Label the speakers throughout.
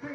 Speaker 1: The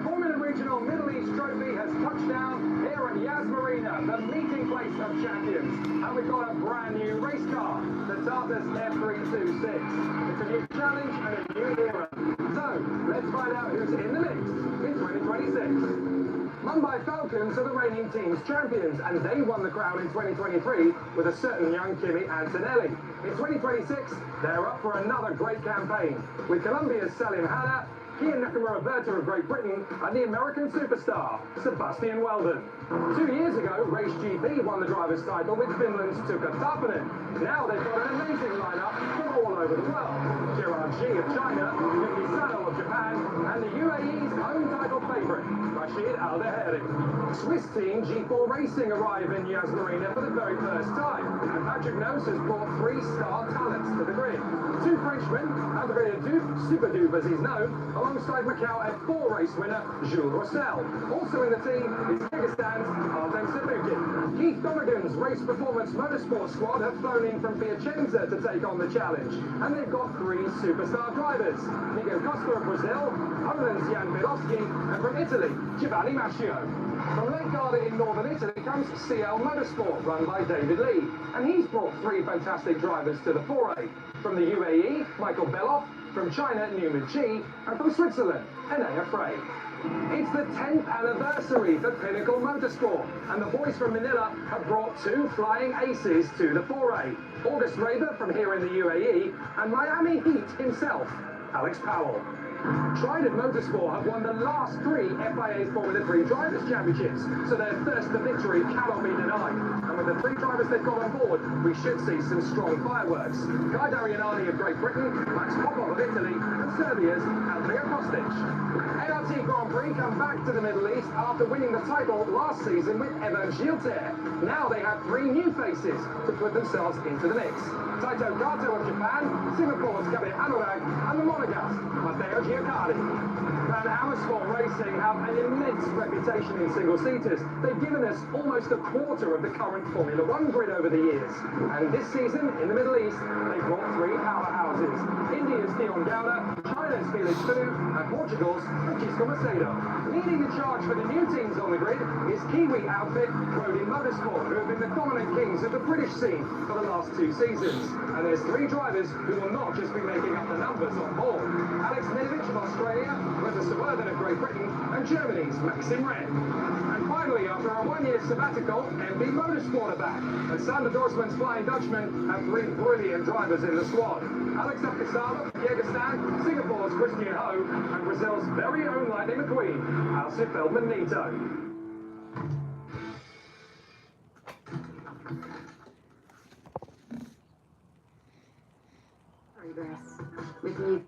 Speaker 1: Formula Reginol Middle East Trophy has touched down here at Yas Marina, the meeting place of champions. And we've got a brand new race car, the Tartus F326. It's a new challenge and a new era. So, let's find out who's in the mix in 2026. Mumbai Falcons are the reigning team's champions, and they won the crown in 2023 with a certain young Kimi Antonelli. In 2026, they're up for another great campaign, with Colombia's Salim Hanna, Kia Nakamura Berta of Great Britain, and the American superstar, Sebastian Weldon. 2 years ago, Race GP won the driver's title with Finland's Tuukka Tappinen. Now they've got an amazing lineup from all over the world. Gerard G of China, Yuki Sano of Japan, and the UAE's own title favourite, Rashid Al Daheri. Swiss team G4 Racing arrive in Yas Marina for the very first time, and Patrick Nose has brought 3 star talents to the grid. 2 Frenchmen, André Duke, Super Dupe as he's known, alongside Macau F4 race winner Jules Roussel. Also in the team is Kyrgyzstan's Artem Sabukin. Keith Donegan's Race Performance Motorsport squad have flown in from Piacenza to take on the challenge, and they've got 3 superstar drivers: Nico Costa of Brazil, Poland's Jan Bilowski, and from Italy, Giovanni Mascio. From Lake Garda in northern Italy comes CL Motorsport, run by David Lee, and he's brought 3 fantastic drivers to the foray. From the UAE, Michael Beloff, from China, Newman Chi, and from Switzerland, Enea Frey. It's the 10th anniversary for Pinnacle Motorsport, and the boys from Manila have brought 2 flying aces to the foray. August Raber from here in the UAE, and Miami Heat himself, Alex Powell. Trident Motorsport have won the last 3 FIA Formula 3 Drivers' Championships, so their thirst for victory cannot be denied. And with the 3 drivers they've got on board, we should see some strong fireworks. Guy Darianani of Great Britain, Max Popov of Italy, and Serbia's Andrea Kostic. ART Grand Prix come back to the Middle East after winning the title last season with Evan Gilter. Now they have 3 new faces to put themselves into the mix. Taito Kato of Japan, Singapore's Kabir Anurag, and the Monegasque, Matteo Giacardi. Van Amersfoort Racing have an immense reputation in single-seaters. They've given us almost a quarter of the current Formula 1 grid over the years. And this season, in the Middle East, they've brought 3 powerhouses. India's Dion Gowda, China's Felix Fu, and Portugal's Francisco Macedo. Leading the charge for the new teams on the grid is Kiwi outfit Rodin Motorsport, who have been the dominant kings of the British scene for the last 2 seasons. And there's 3 drivers who will not just be making up the numbers on board. Alex Minovich of Australia, Reza Suburban of Great Britain, and Germany's Maxim Ren. And finally, after a 1-year sabbatical, MB Motorsport are back. And Sander Dorsman's Flying Dutchman have 3 brilliant drivers in the squad. Alex Afkasava of Kyrgyzstan, Singapore's Christian Ho, and Brazil's very own Lightning McQueen, Alcif Feldman Nito.
Speaker 2: With me.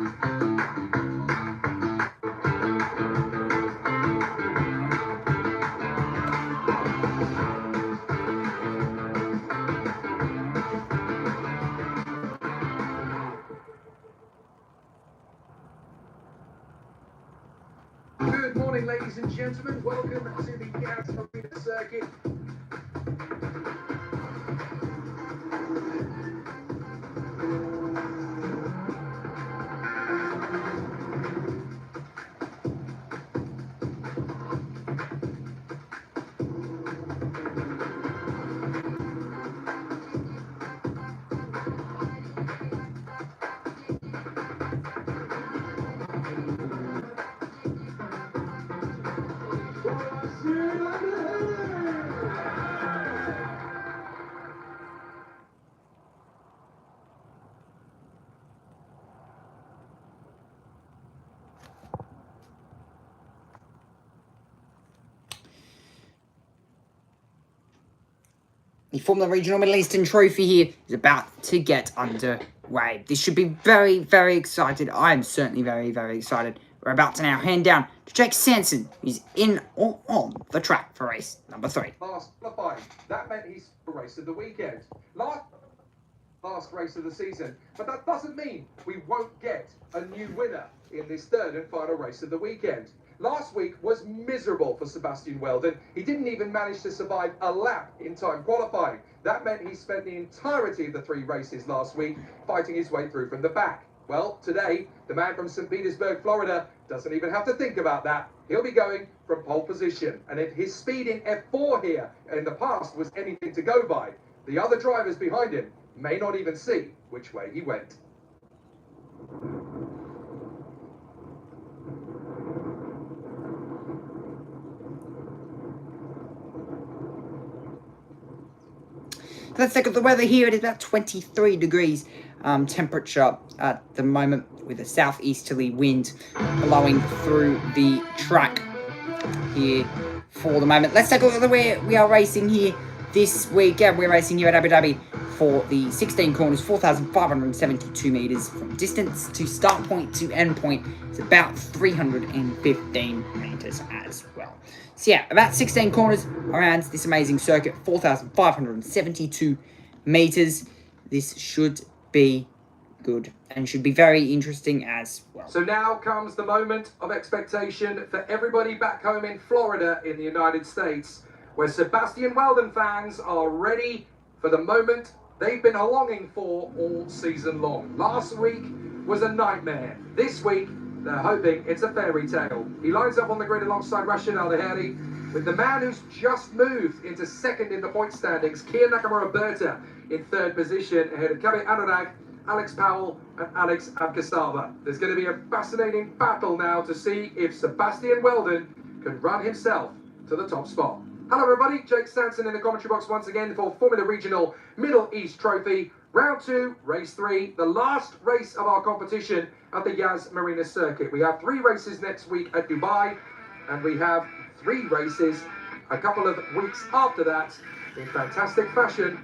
Speaker 1: Good morning, ladies and gentlemen. Welcome to the Yas Marina circuit.
Speaker 3: The Formula Regional Middle Eastern Trophy here is about to get underway. This should be very, very excited. I am certainly very, very excited. We're about to now hand down to Jake Sanson, who's in or on the track for race number 3.
Speaker 1: Last qualifying. That meant he's the race of the weekend. Last race of the season. But that doesn't mean we won't get a new winner in this third and final race of the weekend. Last week was miserable for Sebastian Weldon. He didn't even manage to survive a lap in time qualifying. That meant he spent the entirety of the 3 races last week fighting his way through from the back. Well, today, the man from St. Petersburg, Florida, doesn't even have to think about that. He'll be going from pole position. And if his speed in F4 here in the past was anything to go by, the other drivers behind him may not even see which way he went.
Speaker 3: Let's look at the weather here. It is about 23 degrees temperature at the moment with a southeasterly wind blowing through the track here for the moment. Let's take a look at where we are racing here this weekend. We're racing here at Abu Dhabi for the 16 corners, 4,572 metres from distance to start point to end point. It's about 315 metres as well. So yeah, about 16 corners around this amazing circuit, 4,572 metres. This should be good and should be very interesting as well.
Speaker 1: So now comes the moment of expectation for everybody back home in Florida in the United States, where Sebastian Weldon fans are ready for the moment they've been longing for all season long. Last week was a nightmare. This week, they're hoping it's a fairy tale. He lines up on the grid alongside Reginol with the man who's just moved into second in the point standings, Kia Nakamura-Berta, in third position ahead of Kabe Anurag, Alex Powell and Alex Abgasava. There's going to be a fascinating battle now to see if Sebastian Weldon can run himself to the top spot. Hello everybody, Jake Sanson in the commentary box once again for Formula Regional Middle East Trophy. Round 2, race 3, the last race of our competition at the Yas Marina circuit. We have 3 races next week at Dubai, and we have 3 races a couple of weeks after that in fantastic fashion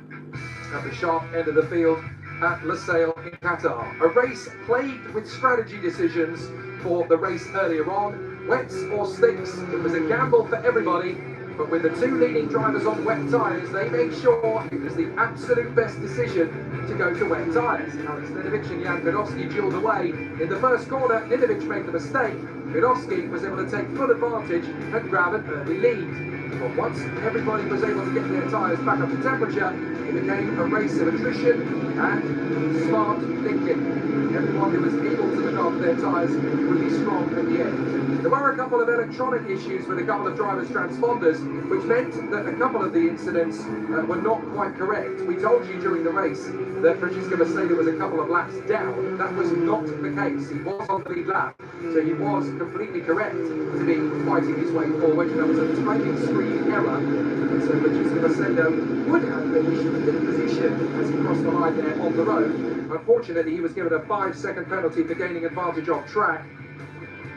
Speaker 1: at the sharp end of the field at Lusail in Qatar. A race plagued with strategy decisions for the race earlier on. Wets or slicks, it was a gamble for everybody. But with the 2 leading drivers on wet tyres, they made sure it was the absolute best decision to go to wet tyres. Alex Ninovic and Jan Kwiatkowski duelled away. In the first corner, Ninovic made the mistake. Kwiatkowski was able to take full advantage and grab an early lead. But once everybody was able to get their tyres back up to temperature, it became a race of attrition and smart thinking. Everyone who was able to look after their tyres would be strong at the end. There were a couple of electronic issues with a couple of drivers' transponders, which meant that a couple of the incidents were not quite correct. We told you during the race that Francesco Mercedes was a couple of laps down. That was not the case. He was on the lead lap, so he was completely correct to be fighting his way forward. There was a timing screen error, and so Francesco Mercedes would have finished in position as he crossed the line there on the road. Unfortunately, he was given a 5-second penalty for gaining advantage off track.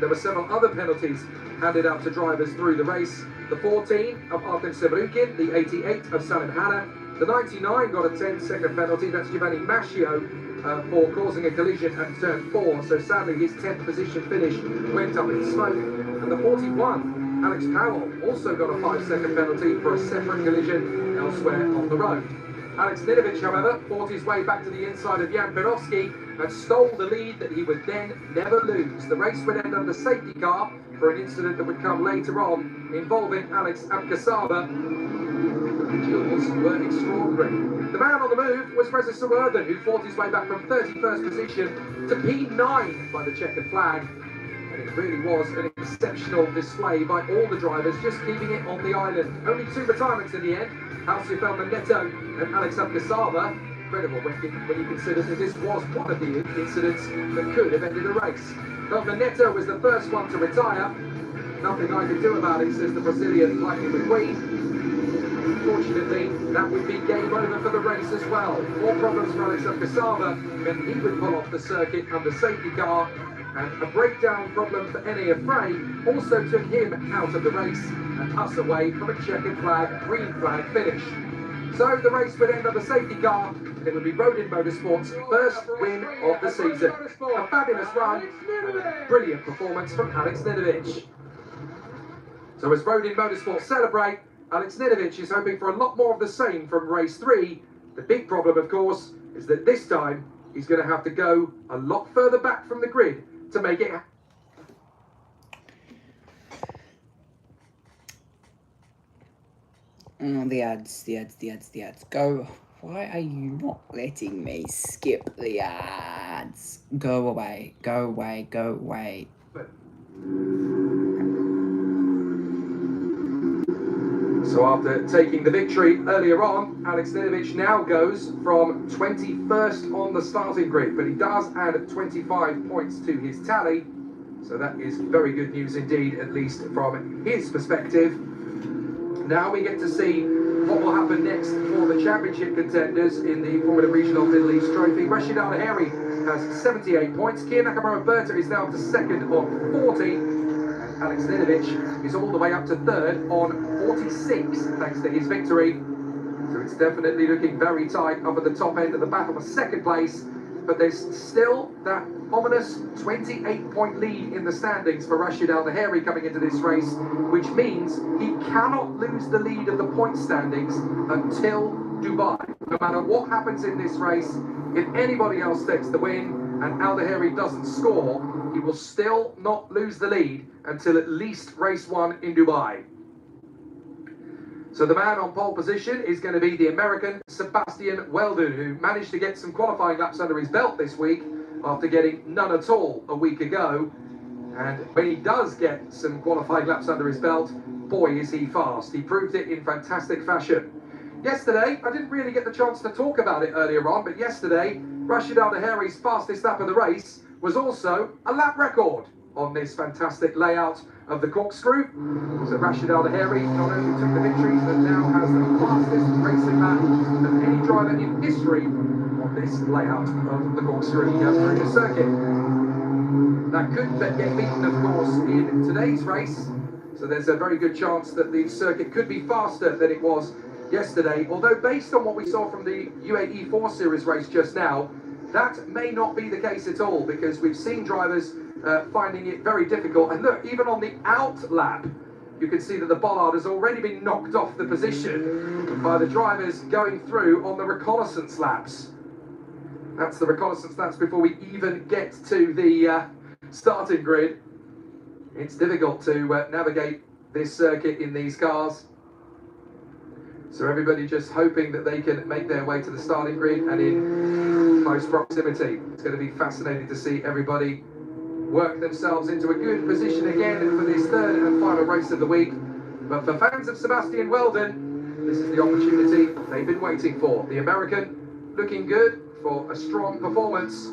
Speaker 1: There were several other penalties handed out to drivers through the race. The 14 of Artem Sebrukin, the 88 of Salim Hanna,
Speaker 4: The 99 got a 10-second penalty. That's Giovanni Mascio for causing a collision at turn 4. So sadly, his 10th position finish went up in smoke. And the 41, Alex Powell, also got a 5-second penalty for a separate collision elsewhere on the road. Alex Ninovic, however, fought his way back to the inside of Jan Perovski and stole the lead that he would then never lose. The race would end under safety car for an incident that would come later on involving Alex Abkasaba. The visuals were extraordinary. The man on the move was Reza Sawerden, who fought his way back from 31st position to P9 by the checkered flag. And it really was an exceptional display by all the drivers, just keeping it on the island. Only 2 retirements in the end, Alcio Neto and Alex Abkasaba. Incredible when you consider that this was one of the incidents that could have ended the race. Neto was the first one to retire. Nothing I could do about it, says the Brazilian Lightning McQueen. Unfortunately, that would be game over for the race as well. More problems for Alex Abkasaba meant he would pull off the circuit under safety car, and a breakdown problem for Enea Frey also took him out of the race and us away from a checkered flag, green flag finish. So the race would end on the safety car, and it would be Rodin Motorsport's first win of the season. A fabulous run and a brilliant performance from Alex Ninovic. So as Rodin Motorsport celebrate, Alex Ninovic is hoping for a lot more of the same from race 3. The big problem, of course, is that this time he's going to have to go a lot further back from the grid to make it happen.
Speaker 3: Oh, the ads. Go. Why are you not letting me skip the ads? Go away.
Speaker 4: So after taking the victory earlier on, Alex Ninovic now goes from 21st on the starting grid, but he does add 25 points to his tally. So that is very good news indeed, at least from his perspective. Now we get to see what will happen next for the championship contenders in the Formula Reginol Middle East Trophy. Rashid Al-Heri has 78 points. Kia Nakamura Berta is now up to second on 40. And Alex Ninovic is all the way up to third on 46, thanks to his victory. So it's definitely looking very tight up at the top end of the battle for second place. But there's still that ominous 28-point lead in the standings for Rashid Al-Naheri coming into this race, which means he cannot lose the lead of the point standings until Dubai. No matter what happens in this race, if anybody else takes the win and Al-Naheri doesn't score, he will still not lose the lead until at least race 1 in Dubai. So the man on pole position is going to be the American Sebastian Weldon, who managed to get some qualifying laps under his belt this week after getting none at all a week ago. And when he does get some qualifying laps under his belt, boy is he fast. He proved it in fantastic fashion. Yesterday, I didn't really get the chance to talk about it earlier on, but yesterday, Rashid Al-Naheri's fastest lap of the race was also a lap record on this fantastic layout of the corkscrew. So Rashid Al-Naheri not only took the victory, but now has the fastest racing lap of any driver in history on this layout of the corkscrew through the circuit. That could get beaten, of course, in today's race. So there's a very good chance that the circuit could be faster than it was yesterday. Although based on what we saw from the UAE 4 Series race just now, that may not be the case at all, because we've seen drivers finding it very difficult. And look, even on the out lap, you can see that the bollard has already been knocked off the position by the drivers going through on the reconnaissance laps. That's the reconnaissance laps before we even get to the starting grid. It's difficult to navigate this circuit in these cars. So everybody just hoping that they can make their way to the starting grid and in close proximity. It's going to be fascinating to see everybody work themselves into a good position again for this third and final race of the week. But for fans of Sebastian Weldon, this is the opportunity they've been waiting for. The American looking good for a strong performance.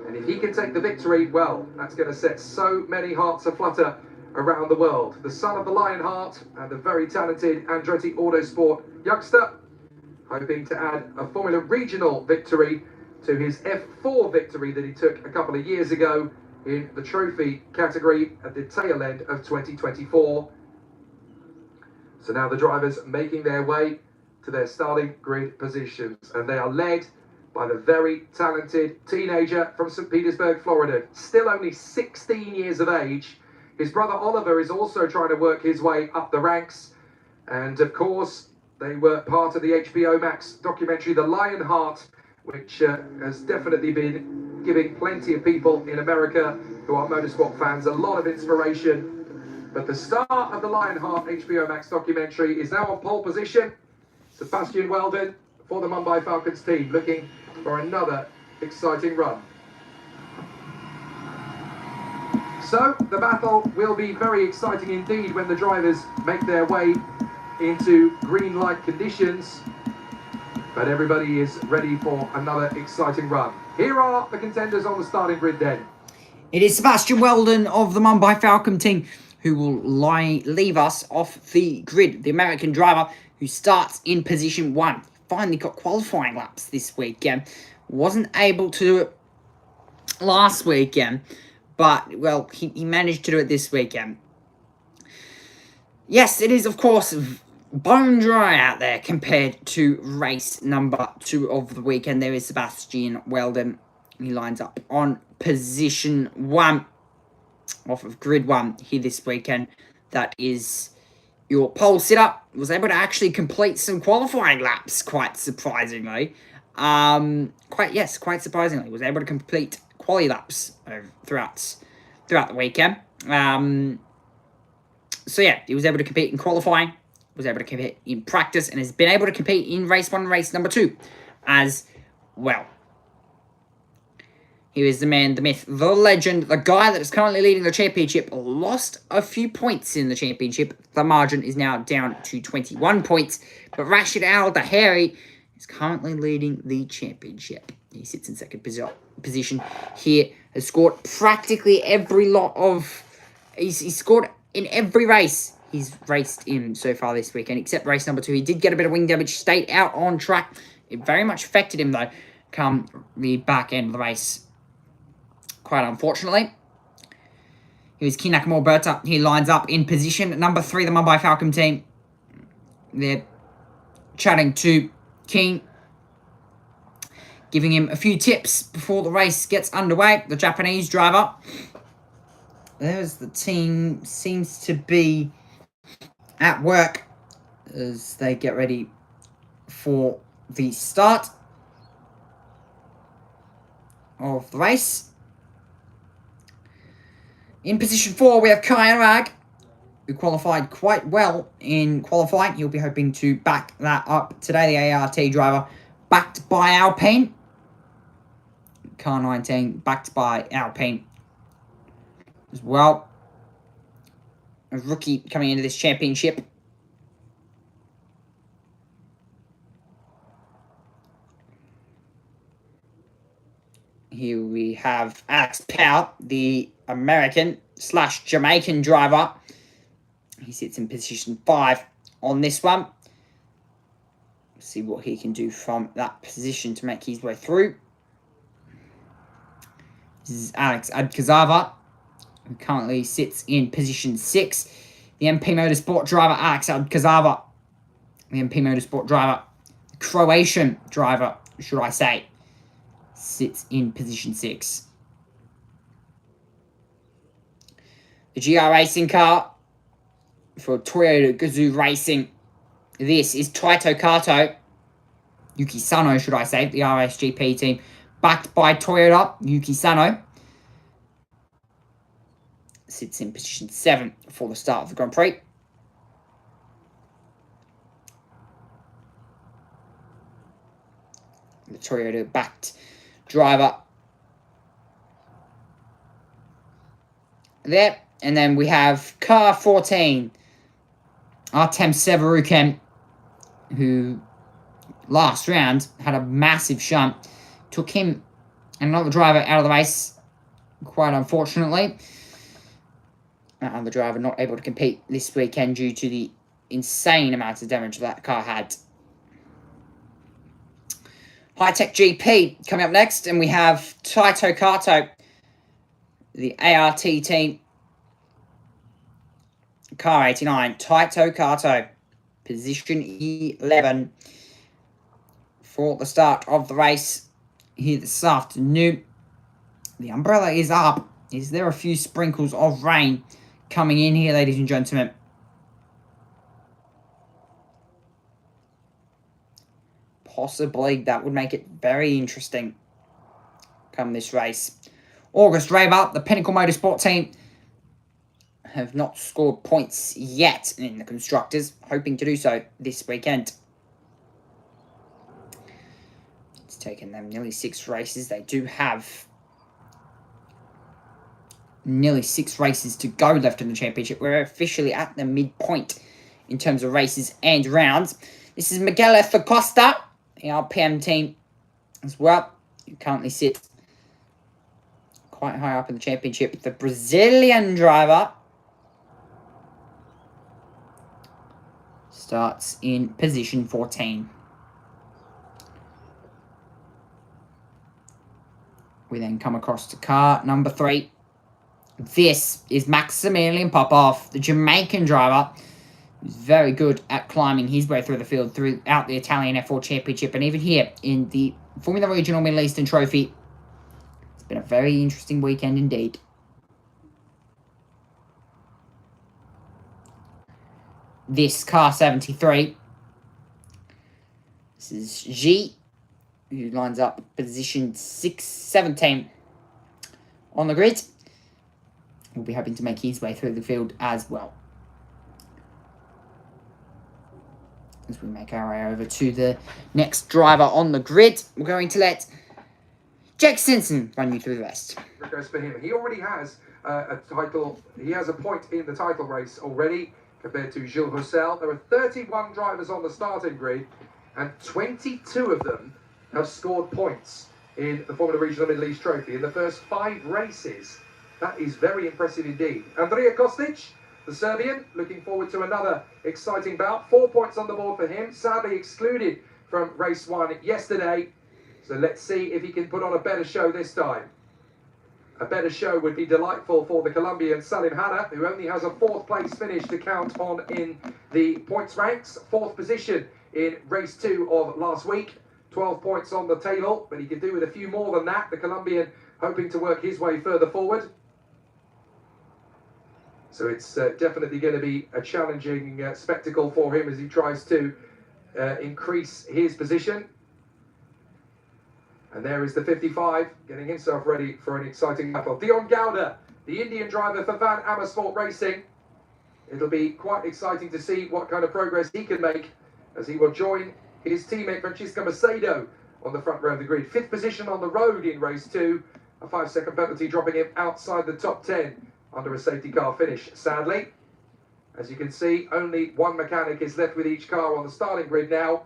Speaker 4: And if he can take the victory, well, that's going to set so many hearts aflutter around the world. The son of the Lionheart and the very talented Andretti Autosport youngster, hoping to add a Formula Regional victory to his F4 victory that he took a couple of years ago in the trophy category at the tail end of 2024. So now the drivers making their way to their starting grid positions, and they are led by the very talented teenager from St. Petersburg, Florida, still only 16 years of age. His brother Oliver is also trying to work his way up the ranks, and of course they were part of the HBO Max documentary The Lionheart, which has definitely been giving plenty of people in America who are motorsport fans a lot of inspiration. But the star of the Lionheart HBO Max documentary is now on pole position. Sebastian Weldon for the Mumbai Falcons team, looking for another exciting run. So the battle will be very exciting indeed when the drivers make their way into green light conditions. But everybody is ready for another exciting run. Here are the contenders on the starting grid then.
Speaker 3: It is Sebastian Weldon of the Mumbai Falcon team who will leave us off the grid. The American driver who starts in position 1. Finally got qualifying laps this weekend. Wasn't able to do it last weekend, but, well, he managed to do it this weekend. Yes, it is, of course, bone dry out there compared to race number 2 of the weekend. There is Sebastian Weldon. He lines up on position 1 off of grid 1 here this weekend. That is your pole sitter. Was able to actually complete some qualifying laps, quite surprisingly. Quite surprisingly. Was able to complete quali laps throughout the weekend. So yeah, he was able to compete in qualifying, was able to compete in practice, and has been able to compete in race 1 and race number 2 as well. He is the man, the myth, the legend, the guy that is currently leading the championship. Lost a few points in the championship. The margin is now down to 21 points. But Rashid Al Daheri is currently leading the championship. He sits in second position here. Has scored practically every lot of... He's scored in every race he's raced in so far this weekend, except race number 2. He did get a bit of wing damage, stayed out on track. It very much affected him, though, come the back end of the race. Quite unfortunately. Here's Ki Nakamura. He lines up in position number 3, the Mumbai Falcon team. They're chatting to King, giving him a few tips before the race gets underway. The Japanese driver. There's the team. Seems to be at work as they get ready for the start of the race. In position 4, we have Kai Anurag, who qualified quite well in qualifying. He'll be hoping to back that up today. The ART driver, backed by Alpine. Car 19, backed by Alpine as well. A rookie coming into this championship. Here we have Alex Powell, the American/Jamaican driver. He sits in position 5 on this one. See what he can do from that position to make his way through. This is Alex Adkazava, who currently sits in position 6. The MP Motorsport driver, Alex Adkazava. The MP Motorsport driver, the Croatian driver, should I say, sits in position 6. The GR Racing car for Toyota Gazoo Racing. This is Taito Kato, Yuki Sano, should I say, the RSGP team, backed by Toyota. Yuki Sano sits in position 7 for the start of the Grand Prix. The Toyota-backed driver there. And then we have car 14, Artem Severuken, who last round had a massive shunt. Took him and another driver out of the race, quite unfortunately. The driver not able to compete this weekend due to the insane amounts of damage that car had. High Tech GP coming up next, and we have Taito Kato, the ART team. Car 89, Taito Kato, position 11 for the start of the race here this afternoon. The umbrella is up. Is there a few sprinkles of rain coming in here, ladies and gentlemen? Possibly. That would make it very interesting come this race. August Raver, the Pinnacle Motorsport team, have not scored points yet in the Constructors, hoping to do so this weekend. It's taken them nearly 6 races. They do have nearly 6 races to go left in the championship. We're officially at the midpoint in terms of races and rounds. This is Miguel F. Acosta, the RPM team as well, who currently sits quite high up in the championship. The Brazilian driver starts in position 14. We then come across to car number 3. This is Maximilian Popov, the Jamaican driver, who's very good at climbing his way through the field throughout the Italian F4 Championship, and even here in the Formula Regional Middle Eastern Trophy. It's been a very interesting weekend indeed. This car 73. This is G, who lines up position 17 on the grid. Will be hoping to make his way through the field as well. As we make our way over to the next driver on the grid, we're going to let Jake Simpson run you through the rest.
Speaker 4: Goes for him. He already has a title. He has a point in the title race already compared to Gilles Roussel. There are 31 drivers on the starting grid, and 22 of them have scored points in the Formula Regional Middle East Trophy in the first 5 races. That is very impressive indeed. Andrija Kostic, the Serbian, looking forward to another exciting bout. 4 points on the board for him, sadly excluded from race 1 yesterday. So let's see if he can put on a better show this time. A better show would be delightful for the Colombian Salim Hanna, who only has a 4th place finish to count on in the points ranks. 4th position in race 2 of last week. 12 points on the table, but he could do with a few more than that. The Colombian hoping to work his way further forward. So it's definitely going to be a challenging spectacle for him as he tries to increase his position. And there is the 55, getting himself ready for an exciting battle. Dion Gowda, the Indian driver for Van Amersfoort Racing. It'll be quite exciting to see what kind of progress he can make as he will join his teammate Francisco Macedo on the front row of the grid. 5th position on the road in race 2. A 5-second penalty dropping him outside the top 10 under a safety car finish, sadly. As you can see, only 1 mechanic is left with each car on the starting grid now.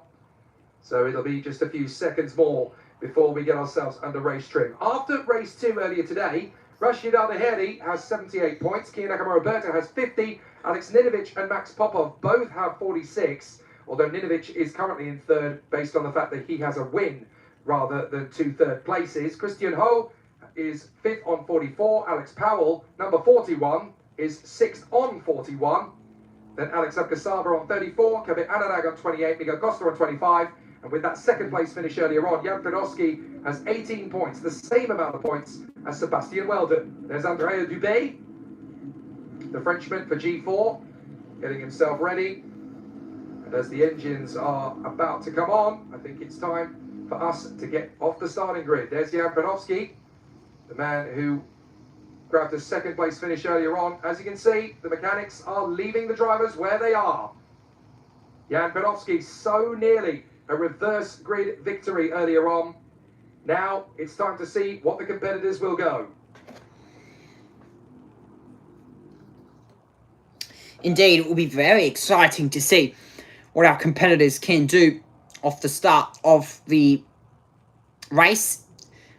Speaker 4: So it'll be just a few seconds more before we get ourselves under race trim. After race 2 earlier today, Rashid Al-Naheri has 78 points, Kian Nakamura-Berta has 50, Alex Ninovic and Max Popov both have 46, although Ninovic is currently in 3rd based on the fact that he has a win rather than 2 third places. Christian Ho is 5th on 44, Alex Powell, number 41, is 6th on 41, then Alex Abgasava on 34, Kevin Ananag on 28, Miguel Costa on 25, and with that 2nd place finish earlier on, Jan Pedowski has 18 points, the same amount of points as Sebastian Weldon. There's Andrea Dubé, the Frenchman for G4, getting himself ready. And as the engines are about to come on, I think it's time for us to get off the starting grid. There's Jan Pedowski, the man who grabbed a 2nd place finish earlier on. As you can see, the mechanics are leaving the drivers where they are. Jan Pedowski so nearly a reverse grid victory earlier on. Now it's time to see what the competitors will go.
Speaker 3: Indeed, it will be very exciting to see what our competitors can do off the start of the race.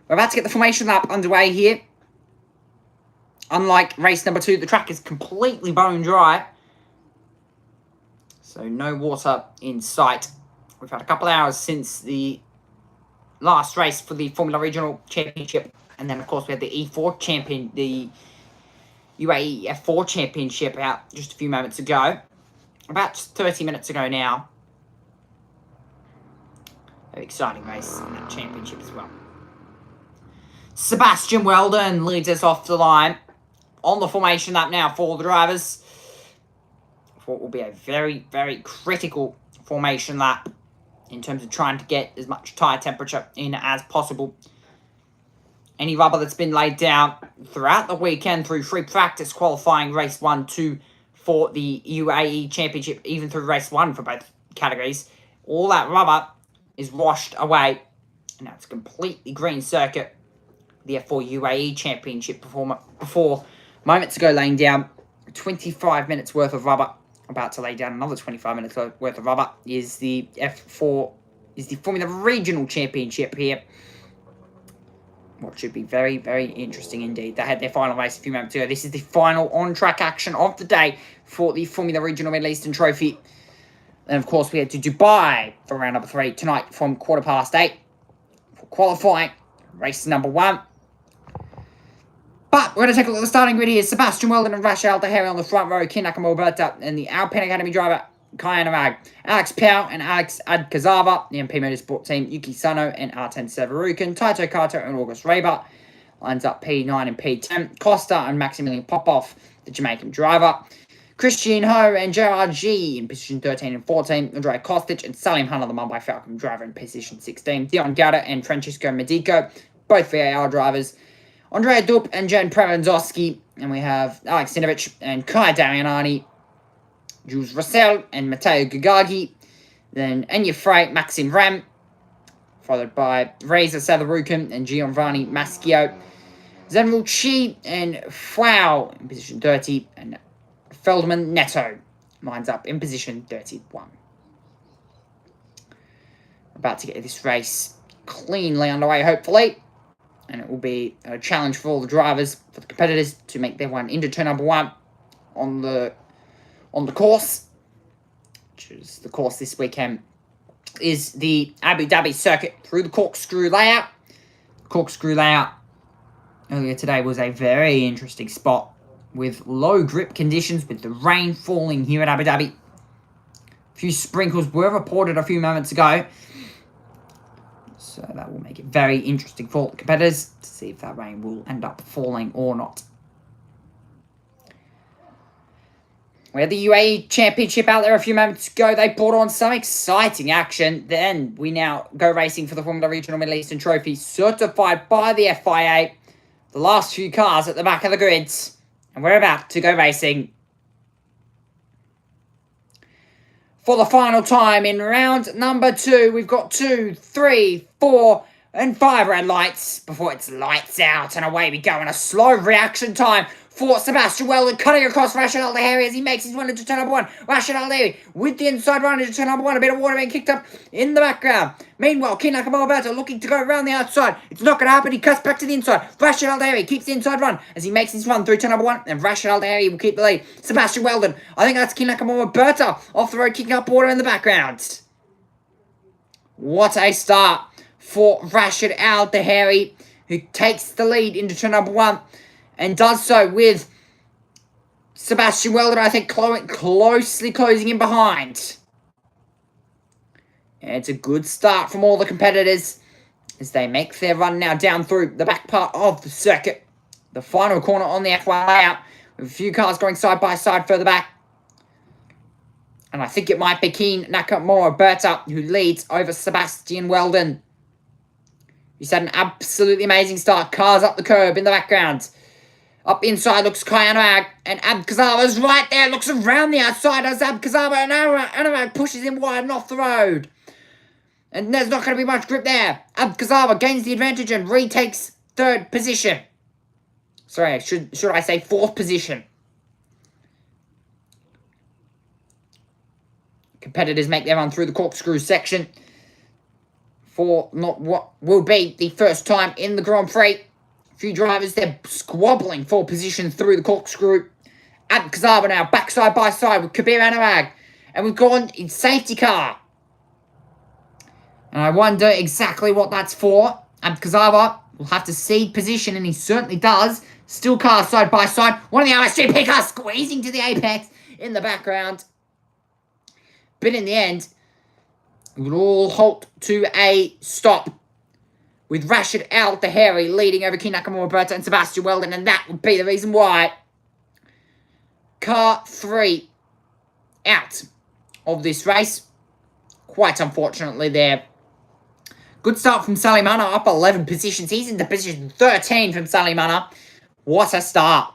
Speaker 3: We're about to get the formation lap underway here. Unlike race number 2, the track is completely bone dry. So no water in sight. We've had a couple of hours since the last race for the Formula Regional Championship. And then, of course, we had the E4 champion, the UAE F4 Championship out just a few moments ago. about 30 minutes ago now. Very exciting race in that championship as well. Sebastian Weldon leads us off the line on the formation lap now for the drivers. For what will be a very, very critical formation lap in terms of trying to get as much tyre temperature in as possible. Any rubber that's been laid down throughout the weekend through free practice qualifying race 1, 2 for the UAE Championship, even through race 1 for both categories, all that rubber is washed away. And now it's a completely green circuit. The F4 UAE Championship performer before moments ago laying down 25 minutes worth of rubber. About to lay down another 25 minutes worth of rubber is the F4, is the Formula Regional Championship here. What should be very, very interesting indeed. They had their final race a few moments ago. This is the final on-track action of the day for the Formula Regional Middle Eastern Trophy. And of course, we head to Dubai for round number 3 tonight from 8:15 for qualifying race number 1. But we're going to take a look at the starting grid here. Sebastian Weldon and Rashid Al-Tahiri on the front row. Ken Nakamura and the Alpine Academy driver Kaya Narag. Alex Pau and Alex Adkazava. The MP Motorsport team Yuki Sano and Arten Severukin. Taito Kato and August Raber. Lines up P9 and P10. Costa and Maximilian Popov, the Jamaican driver. Christian Ho and Gerard G in position 13 and 14. Andrei Kostic and Salim Hanna, the Mumbai Falcon driver, in position 16. Dion Gada and Francisco Medico, both VAR drivers. Andrea Dup and Jen Prevanzowski. And we have Alex Sinovich and Kai Damianani. Jules Russell and Matteo Gagagi. Then Enya Frey, Maxim Ram. Followed by Reza Sadarukin and Giovanni Maschio. Zenrul Chi and Flau in position 30. And Feldman Neto lines up in position 31. About to get this race cleanly underway, hopefully. And it will be a challenge for all the drivers, for the competitors, to make their one into turn number 1 on the course. Which is the course this weekend is the Abu Dhabi circuit through the corkscrew layout. Corkscrew layout earlier today was a very interesting spot with low grip conditions, with the rain falling here at Abu Dhabi. A few sprinkles were reported a few moments ago. So that will make it very interesting for the competitors to see if that rain will end up falling or not. We had the UAE Championship out there a few moments ago. They brought on some exciting action. Then we now go racing for the Formula Regional Middle Eastern Trophy, certified by the FIA. The last few cars at the back of the grids. And we're about to go racing for the final time in round number 2. We've got 2, 3, 4, and 5 red lights before it's lights out. And away we go in a slow reaction time for Sebastian Weldon, cutting across Rashid Al-Tahiri as he makes his one into turn number 1. Rashid Al-Tahiri with the inside run into turn number 1. A bit of water being kicked up in the background. Meanwhile, Ken Nakamura looking to go around the outside. It's not going to happen. He cuts back to the inside. Rashid Al-Tahiri keeps the inside run as he makes his run through turn number 1. And Rashid Al-Tahiri will keep the lead. Sebastian Weldon, I think that's Ken Nakamura off the road, kicking up water in the background. What a start for Rashid Al-Tahiri, who takes the lead into turn number 1. And does so with Sebastian Weldon, I think, closely closing in behind. And it's a good start from all the competitors as they make their run now down through the back part of the circuit. The final corner on the F1 layout, with a few cars going side by side further back. And I think it might be Ken Nakamura who leads over Sebastian Weldon. He's had an absolutely amazing start. Cars up the curb in the background. Up inside looks Kyanag, and Abkazava's right there, looks around the outside as Abkazava, and Anurag pushes him wide and off the road. And there's not going to be much grip there. Abkazava gains the advantage and retakes 3rd position. Sorry, should I say 4th position. Competitors make their run through the corkscrew section for not what will be the first time in the Grand Prix. Few drivers, they're squabbling for position through the corkscrew. Abkazava now back side by side with Kabir Anurag. And we've gone in safety car. And I wonder exactly what that's for. Abkazava will have to cede position, and he certainly does. Still cars side by side. One of the RSGP cars squeezing to the apex in the background. But in the end, it would all halt to a stop, with Rashid Al Tahiri leading over King Nakamura, Roberta and Sebastian Weldon, and that would be the reason why car 3 out of this race. Quite unfortunately there. Good start from Salimana, up 11 positions. He's into position 13 from Salimana. What a start.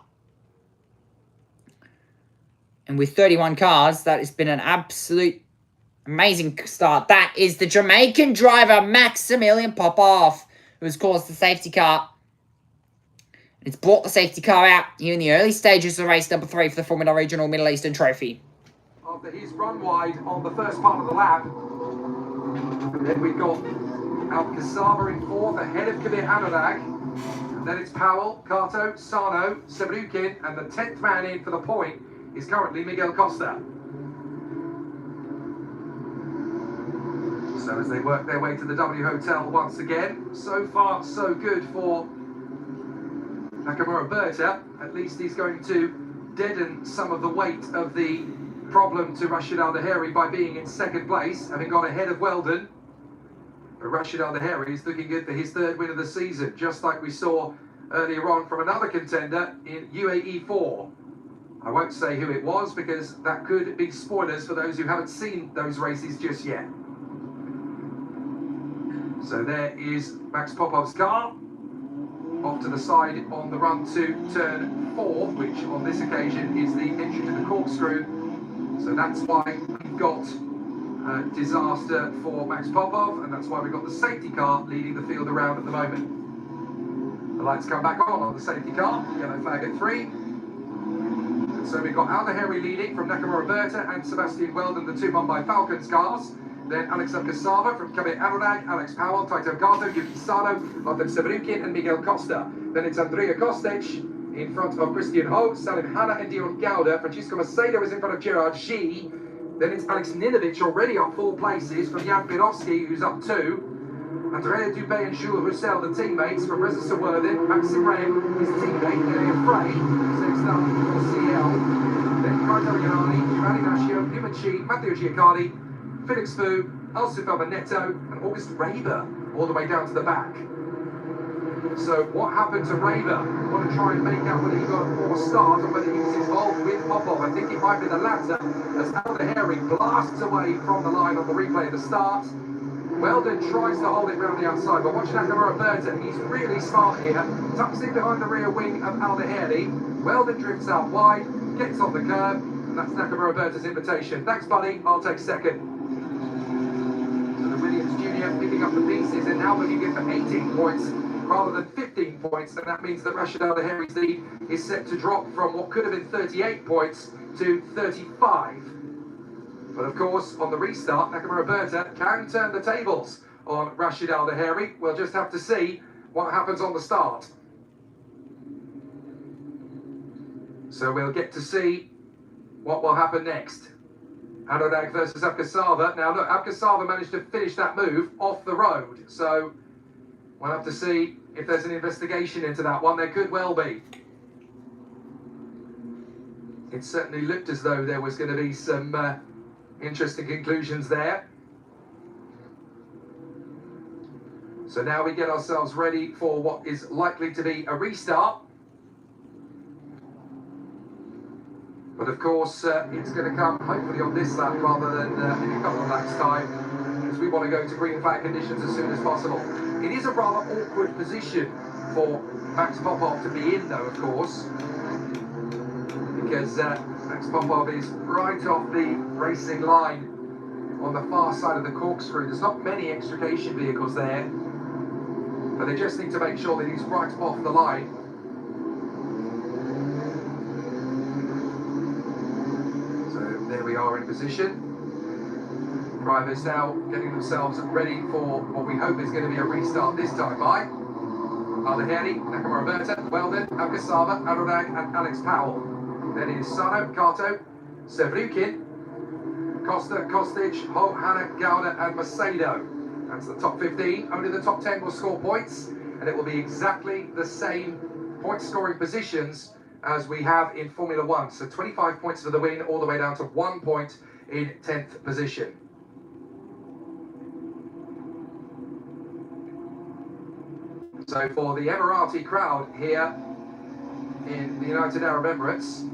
Speaker 3: And with 31 cars, that has been an absolute amazing start. That is the Jamaican driver, Maximilian Popov, who has caused the safety car. It's brought the safety car out here in the early stages of race number 3 for the Formula Regional Middle Eastern Trophy.
Speaker 4: After his run wide on the first part of the lap, then we've got Alcazaba in 4th, ahead of Kabir Anurag. And then it's Powell, Kato, Sano, Sabrukin, and the 10th man in for the point is currently Miguel Costa. So as they work their way to the W Hotel once again, so far so good for Nakamura Berta. At least he's going to deaden some of the weight of the problem to Rashid Al Tahiri by being in 2nd place, having got ahead of Weldon. But Rashid Al Tahiri is looking good for his 3rd win of the season, just like we saw earlier on from another contender in UAE 4. I won't say who it was because that could be spoilers for those who haven't seen those races just yet. So there is Max Popov's car off to the side on the run to turn 4, which on this occasion is the entry to the corkscrew. So that's why we've got disaster for Max Popov, and that's why we've got the safety car leading the field around at the moment. The lights come back on the safety car, yellow flag at 3. And so we've got Al Tahiri leading from Nakamura Berta and Sebastian Weldon, the 2 Mumbai Falcons cars. Then Alexander Casava from Kabir Anurag, Alex Powell, Taito Kato, Yuki Sano, Artem Sabrukin and Miguel Costa. Then it's Andrea Kostic in front of Christian Ho, Salim Hanna and Dion Gauda. Francisco Macedo is in front of Gerard G. Then it's Alex Ninovich already up 4 places from Jan Pirovsky, who's up 2. Andrea Dubé and Jules Roussel, the teammates from Reza Sawerden. Maxim Rehn, his teammate, Elliot Frey, 6th up for CL. Then Carlo Gianni, Giovanni Nascio, Yumachi, Matteo Giaccardi, Felix Fu, Alcif Albanetto, and August Raber, all the way down to the back. So what happened to Raber? I want to try and make out whether he got a poor start or whether he was involved with Popov. I think it might be the latter, as Al Tahiri blasts away from the line on the replay at the start. Weldon tries to hold it round the outside, but watch Nakamura Berta. He's really smart here. Tucks in behind the rear wing of Al Tahiri. Weldon drifts out wide, gets on the curb, and that's Nakamura Berta's invitation. Thanks, buddy. I'll take 2nd. So the Williams Jr. picking up the pieces and now looking good for 18 points. Rather than 15 points, and that means that Rashid Al Tahiri's lead is set to drop from what could have been 38 points to 35. But of course, on the restart, Nakamura Berta can turn the tables on Rashid Al Tahiri. We'll just have to see what happens on the start. So we'll get to see what will happen next. Anurag versus Abkasava. Now look, Abkasava managed to finish that move off the road, so we'll have to see if there's an investigation into that one. There could well be. It certainly looked as though there was going to be some interesting conclusions there. So now we get ourselves ready for what is likely to be a restart. But of course, it's going to come hopefully on this lap rather than in a couple of laps' time, because we want to go to green flag conditions as soon as possible. It is a rather awkward position for Max Popov to be in, though, of course, because Max Popov is right off the racing line on the far side of the corkscrew. There's not many extrication vehicles there, but they just need to make sure that he's right off the line. There we are in position. Drivers now getting themselves ready for what we hope is going to be a restart this time by Al Tahiri, Nakamura Berta, Weldon, Abkasava, Anurag and Alex Powell. Then is Sano, Kato, Sevrukin, Costa, Kostic, Ho, Hanna, Gauda and Macedo. That's the top 15. Only the top 10 will score points, and it will be exactly the same point scoring positions as we have in Formula 1. So 25 points for the win, all the way down to 1 point in 10th position. So for the Emirati crowd here in the United Arab Emirates,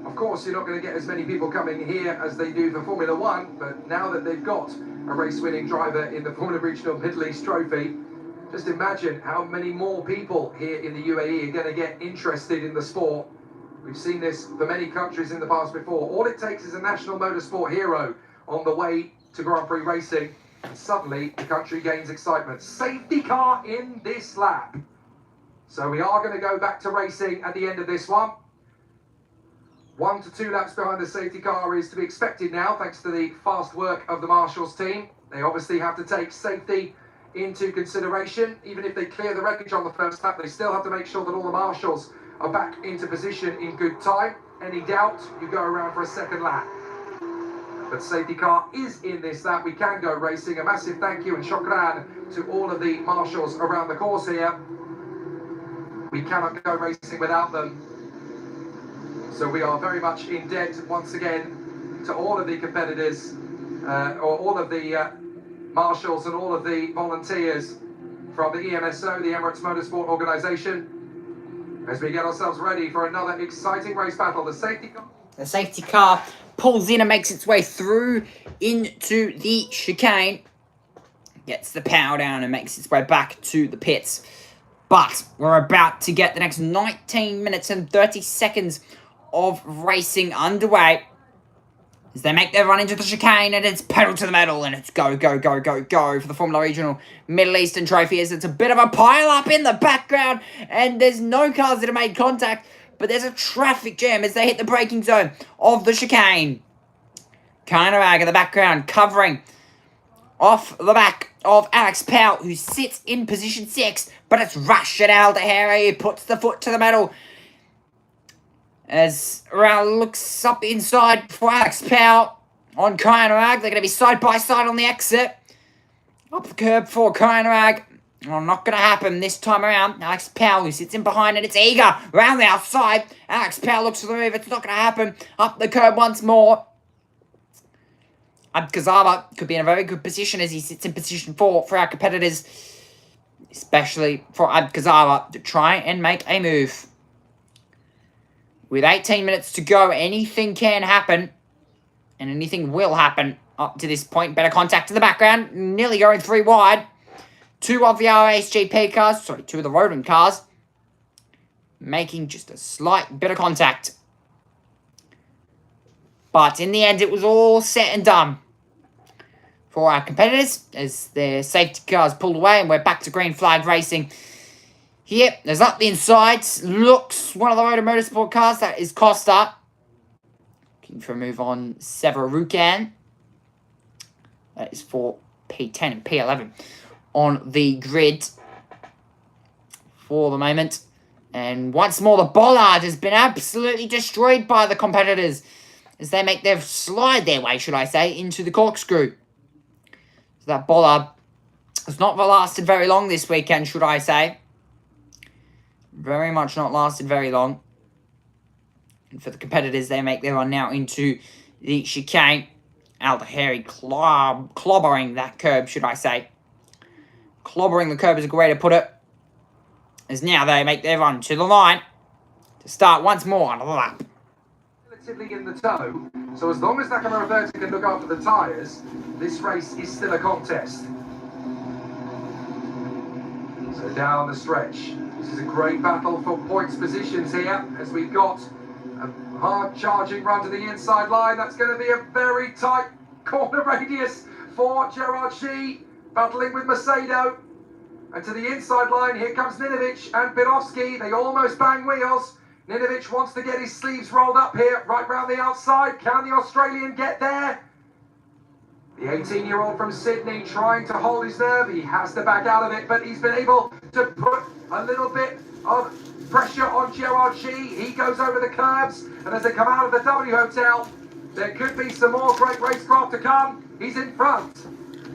Speaker 4: of course you're not going to get as many people coming here as they do for Formula One, but now that they've got a race-winning driver in the Formula Regional Middle East Trophy, just imagine how many more people here in the UAE are going to get interested in the sport. We've seen this for many countries in the past before. All it takes is a national motorsport hero on the way to Grand Prix racing, and suddenly the country gains excitement. Safety car in this lap. So we are going to go back to racing at the end of this one. 1 to 2 laps behind the safety car is to be expected now, thanks to the fast work of the Marshals team. They obviously have to take safety into consideration. Even if they clear the wreckage on the first lap, they still have to make sure that all the Marshals are back into position in good time. Any doubt, you go around for a second lap. But safety car is in this lap. We can go racing. A massive thank you and shukran to all of the Marshals around the course here. We cannot go racing without them. So we are very much in debt once again to all of the competitors, or all of the marshals and all of the volunteers from the EMSO, the Emirates Motorsport Organisation, as we get ourselves ready for another exciting race battle.
Speaker 3: The safety car pulls in and makes its way through into the chicane, gets the power down and makes its way back to the pits. But we're about to get the next 19 minutes and 30 seconds of racing underway as they make their run into the chicane, and it's pedal to the metal, and it's go, go, go, go, go for the Formula Regional Middle Eastern Trophy, as it's a bit of a pile-up in the background, and there's no cars that have made contact, but there's a traffic jam as they hit the braking zone of the chicane. Kainarag in the background, covering off the back of Alex Powell, who sits in position 6, but it's Rashid Al Daheri who puts the foot to the metal as Raul looks up inside for Alex Powell on Kainarag. They're going to be side by side on the exit. Up the curb for Kainarag. Well, not going to happen this time around. Alex Powell, who sits in behind, and it's Eager round the outside. Alex Powell looks for the move. It's not going to happen. Up the curb once more. Abkazava could be in a very good position as he sits in position 4 for our competitors, especially for Abkazava to try and make a move. With 18 minutes to go, anything can happen, and anything will happen up to this point. Better contact in the background, nearly going 3 wide. 2 of the RASGP cars, sorry, 2 of the Rodent cars, making just a slight bit of contact. But in the end, it was all set and done for our competitors as their safety cars pulled away, and we're back to green flag racing. Yep, there's up the inside. Looks one of the Rotor Motorsport cars. That is Costa. Looking for a move on Severukan. That is for P10 and P11 on the grid for the moment. And once more, the bollard has been absolutely destroyed by the competitors as they make their slide their way, should I say, into the corkscrew. So that bollard has not lasted very long this weekend, should I say. Very much not lasted very long. And for the competitors, they make their run now into the chicane. Al Daheri clobbering that curb, should I say. Clobbering the curb is a good way to put it. As now they make their run to the line to start once more on the lap.
Speaker 4: Relatively in the tow, so as long as Nakama Roberta can look after the tyres, this race is still a contest. So down the stretch. This is a great battle for points positions here, as we've got a hard charging run to the inside line. That's going to be a very tight corner radius for Gerard Shee, battling with Macedo. And to the inside line, here comes Ninovic and Birovsky. They almost bang wheels. Ninovic wants to get his sleeves rolled up here, right round the outside. Can the Australian get there? The 18-year-old from Sydney trying to hold his nerve. He has to back out of it, but he's been able to put a little bit of pressure on Gerard Shee. He goes over the curbs, and as they come out of the W Hotel, there could be some more great racecraft to come. He's in front.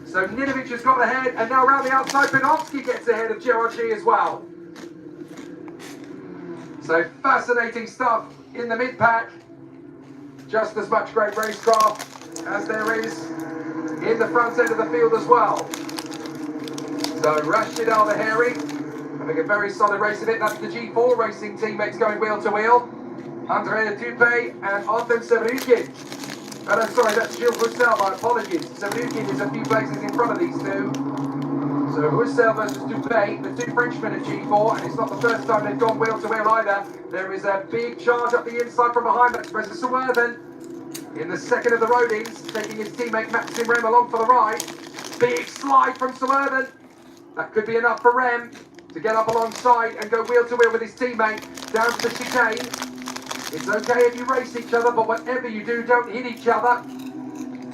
Speaker 4: So Ninovic has got ahead, and now around the outside, Binovsky gets ahead of Gerard Shee as well. So fascinating stuff in the mid-pack. Just as much great racecraft as there is in the front end of the field as well. So Rashid Al-Bahari having a very solid race of it. That's the G4 Racing teammates going wheel to wheel. Andrea Dupé and Artem Severukin. Oh no, sorry, that's Gilles Roussel, my apologies. Severukin is a few places in front of these two. So Roussel versus Dupé, the two Frenchmen at G4, and it's not the first time they've gone wheel to wheel either. There is a big charge up the inside from behind. That's Reza Suwerven in the second of the roadies, taking his teammate Maxim Rem along for the ride. Big slide from Suwerven. That could be enough for Rem to get up alongside and go wheel to wheel with his teammate down to the chicane. It's okay if you race each other, but whatever you do, don't hit each other.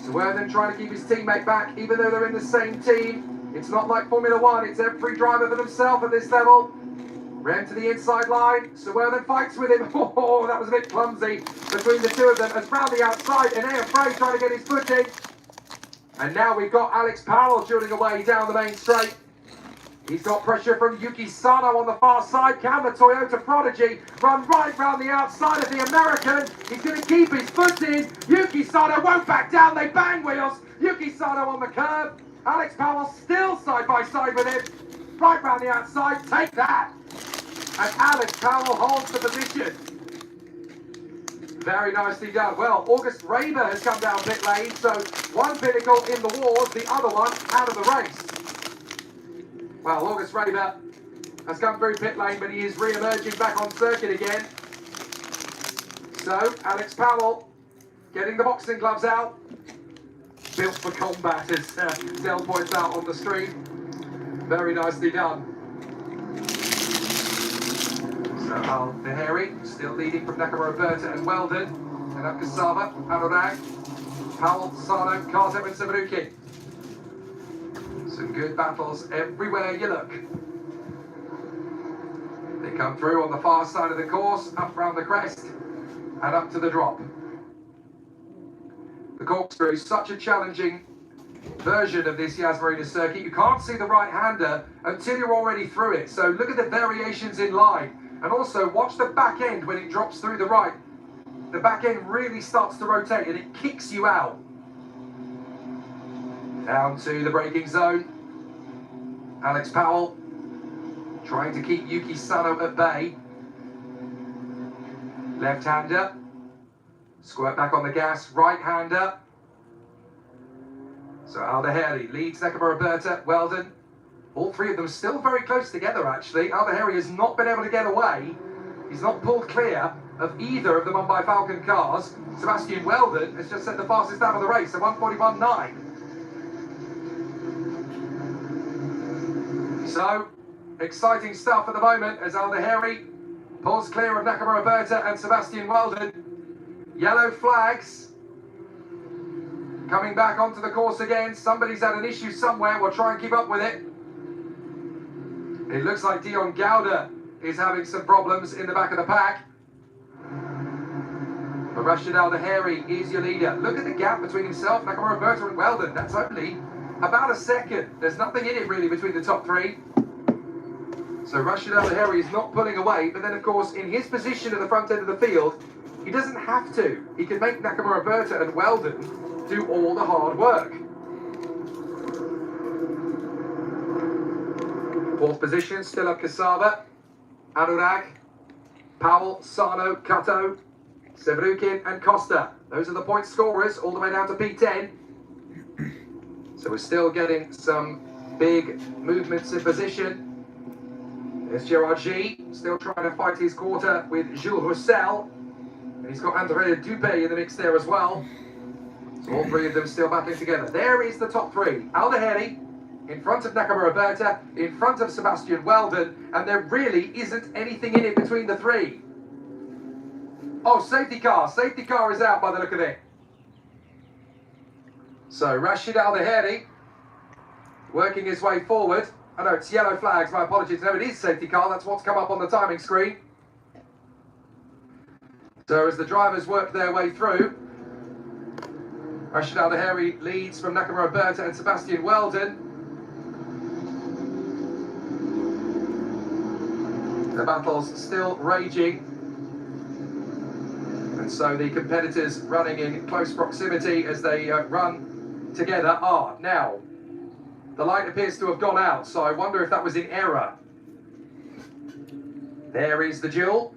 Speaker 4: Suwerven trying to keep his teammate back, even though they're in the same team. It's not like Formula One, it's every driver for themselves at this level. Rem to the inside line, Suwerven fights with him. Oh, that was a bit clumsy between the two of them. As round the outside, and Frey trying to get his foot in. And now we've got Alex Powell shooting away down the main straight. He's got pressure from Yuki Sano on the far side. Can the Toyota Prodigy run right round the outside of the American? He's going to keep his foot in. Yuki Sano won't back down. They bang wheels. Yuki Sano on the curb. Alex Powell still side by side with him. Right round the outside. Take that. And Alex Powell holds the position. Very nicely done. Well, August Raber has come down pit lane. So one pinnacle in the wars, the other one out of the race. Well, August Raber has come through pit lane, but he is re-emerging back on circuit again. So, Alex Powell getting the boxing gloves out. Built for combat, as Del points out on the screen. Very nicely done. So, Al-Bahari still leading from Nakamura and Weldon. And up Kasava, Anurag, Powell, Sano, Carter and Severukin. Some good battles everywhere you look. They come through on the far side of the course, up round the crest, and up to the drop. The corkscrew is such a challenging version of this Yas Marina circuit. You can't see the right-hander until you're already through it. So look at the variations in line. And also watch the back end when it drops through the right. The back end really starts to rotate and it kicks you out. Down to the braking zone. Alex Powell trying to keep Yuki Sano at bay. Left-hander. Squirt back on the gas. Right-hander. So Al-Bahari leads Nakamura, Weldon. All three of them still very close together, actually. Al-Bahari has not been able to get away. He's not pulled clear of either of the Mumbai Falcon cars. Sebastian Weldon has just set the fastest lap of the race, a 1:41.9. So, exciting stuff at the moment as Al-Bahari pulls clear of Nakamura and Sebastian Weldon. Yellow flags coming back onto the course again. Somebody's had an issue somewhere. We'll try and keep up with it. It looks like Dion Gouda is having some problems in the back of the pack. But Rashid Al-Bahari is your leader. Look at the gap between himself, Nakamura and Weldon. That's only about a second. There's nothing in it really between the top three. So Rashid Al-Bahari is not pulling away, but then of course in his position at the front end of the field, he doesn't have to. He can make Nakamura and Weldon do all the hard work. Fourth position, still up Kasava, Anurag, Powell, Sano, Kato, Severukin and Costa. Those are the point scorers all the way down to P10. So we're still getting some big movements in position. There's Gerard G, still trying to fight his quarter with Gilles Roussel. And he's got Andrea Dupé in the mix there as well. So all three of them still battling together. There is the top three. Al-Bahari in front of Nakamura, in front of Sebastian Weldon, and there really isn't anything in it between the three. Oh, safety car is out by the look of it. So Rashid Al-Bahari working his way forward. I know it's yellow flags, my apologies. No, it is safety car, that's what's come up on the timing screen. So as the drivers work their way through, Rashid Al-Bahari leads from Nakamura and Sebastian Weldon. The battle's still raging. And And so the competitors running in close proximity as they run together are. Now, the light appears to have gone out, so I wonder if that was in error. There is the duel.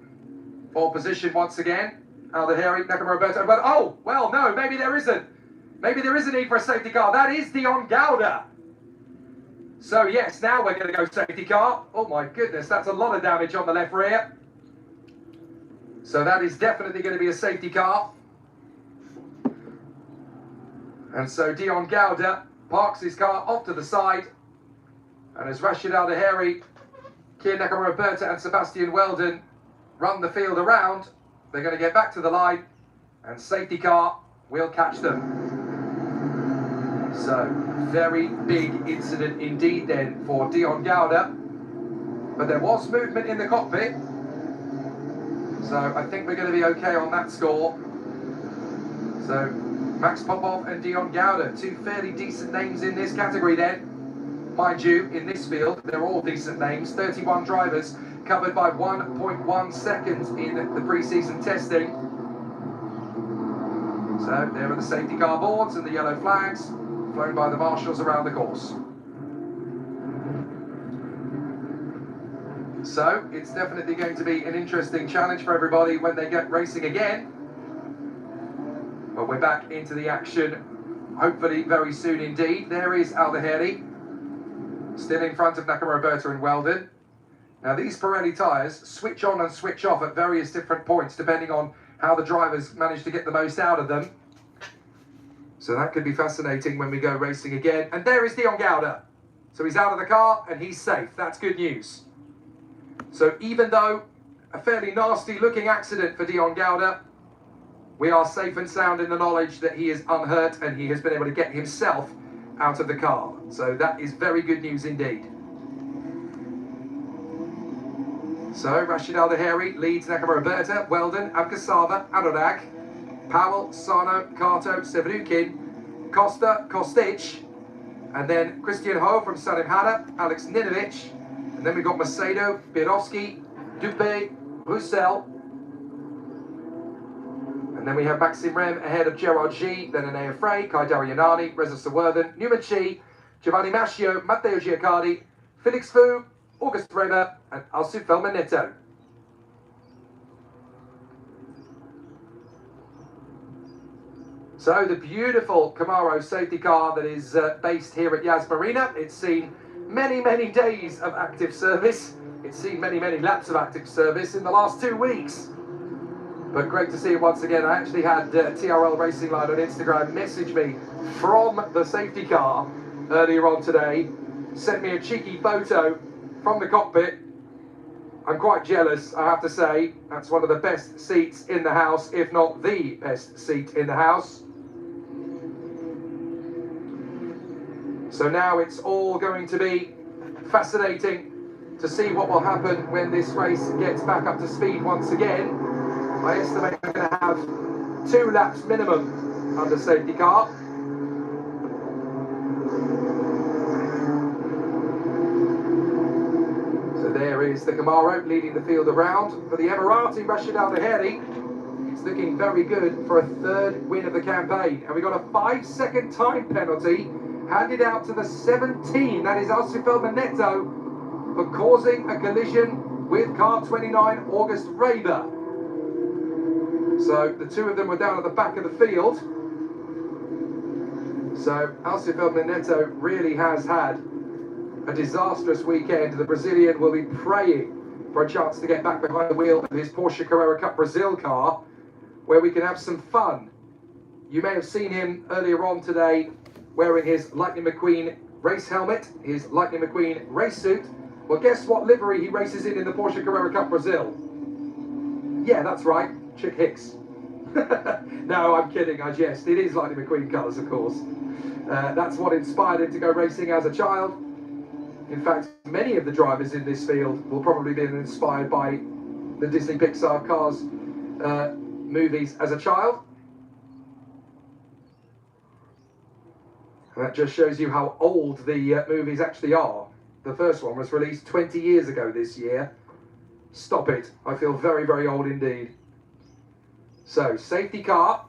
Speaker 4: For position once again. Alderheri, Nakamura, Roberto. But oh, well, no, maybe there isn't. Maybe there is a need for a safety car. That is Dion Gauda. So yes, now we're going to go safety car. Oh my goodness, that's a lot of damage on the left rear. So that is definitely going to be a safety car. And so Dion Gauda parks his car off to the side. And as Rashid Alderheri, Kier Nakamura, Roberto and Sebastian Weldon run the field around, they're going to get back to the line and safety car will catch them. So, very big incident indeed then for Dion Gauda. But there was movement in the cockpit. So, I think we're going to be okay on that score. So, Max Popov and Dion Gauda, two fairly decent names in this category then. Mind you, in this field, they're all decent names. 31 drivers covered by 1.1 seconds in the pre-season testing. So, there are the safety car boards and the yellow flags flown by the marshals around the course. So, it's definitely going to be an interesting challenge for everybody when they get racing again. But we're back into the action, hopefully very soon indeed. There is Alderheri, still in front of Nakamura, Roberto and Weldon. Now, these Pirelli tyres switch on and switch off at various different points, depending on how the drivers manage to get the most out of them. So that could be fascinating when we go racing again. And there is Dion Gauda. So he's out of the car and he's safe. That's good news. So even though a fairly nasty looking accident for Dion Gauda, we are safe and sound in the knowledge that he is unhurt and he has been able to get himself out of the car. So that is very good news indeed. So Rashid Alderheri leads Nakamura, Roberto, Weldon, Abkasava, Anurag, Powell, Sano, Kato, Severukin, Costa, Kostic, and then Christian Ho from Salim Hada, Alex Ninovic, and then we've got Macedo, Birovsky, Dupé, Roussel, and then we have Maxime Rem ahead of Gerard G, then Enea Frey, Kai Darianani, Reza Sawerthan, Newman Chi, Giovanni Mascio, Matteo Giacardi, Felix Fu, August Reber, and Alsu Felmanetto. So the beautiful Camaro safety car that is based here at Yas Marina. It's seen many, many days of active service. It's seen many, many laps of active service in the last 2 weeks. But great to see it once again. I actually had TRL Racing Line on Instagram message me from the safety car earlier on today. Sent me a cheeky photo from the cockpit. I'm quite jealous, I have to say. That's one of the best seats in the house, if not the best seat in the house. So now it's all going to be fascinating to see what will happen when this race gets back up to speed once again. I estimate we're going to have 2 laps minimum under safety car. So there is the Camaro leading the field around. For the Emirati, Rashid Alderheri, it's looking very good for a 3rd win of the campaign. And we got a 5-second time penalty handed out to the 17. That is Alsu Felmanetto for causing a collision with car 29, August Reber. So the 2 of them were down at the back of the field. So Alsu Felmanetto really has had a disastrous weekend. The Brazilian will be praying for a chance to get back behind the wheel of his Porsche Carrera Cup Brazil car, where we can have some fun. You may have seen him earlier on today wearing his Lightning McQueen race helmet, his Lightning McQueen race suit. Well, guess what livery he races in the Porsche Carrera Cup Brazil? Yeah, that's right, Chick Hicks. No, I'm kidding, I jest. It is Lightning McQueen colours, of course. That's what inspired him to go racing as a child. In fact, many of the drivers in this field will probably be inspired by the Disney Pixar Cars movies as a child. And that just shows you how old the movies actually are. The first one was released 20 years ago this year. Stop it. I feel very, very old indeed. So safety car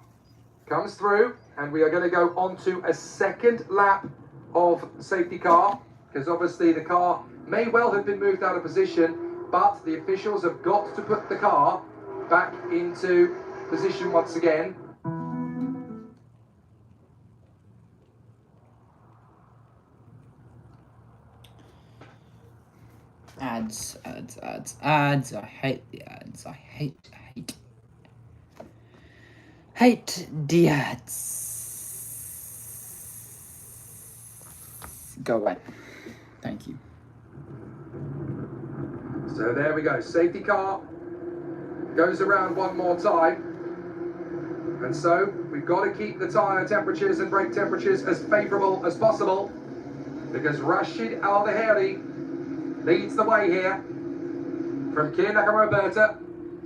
Speaker 4: comes through, and we are going to go on to a second lap of safety car, because obviously the car may well have been moved out of position, but the officials have got to put the car back into position once again.
Speaker 3: Ads. I hate the ads. I hate the ads. Go away. Thank you.
Speaker 4: So there we go. Safety car goes around one more time. And so we've got to keep the tyre temperatures and brake temperatures as favourable as possible, because Rashid Al-Daheri leads the way here from Kia Nakamura,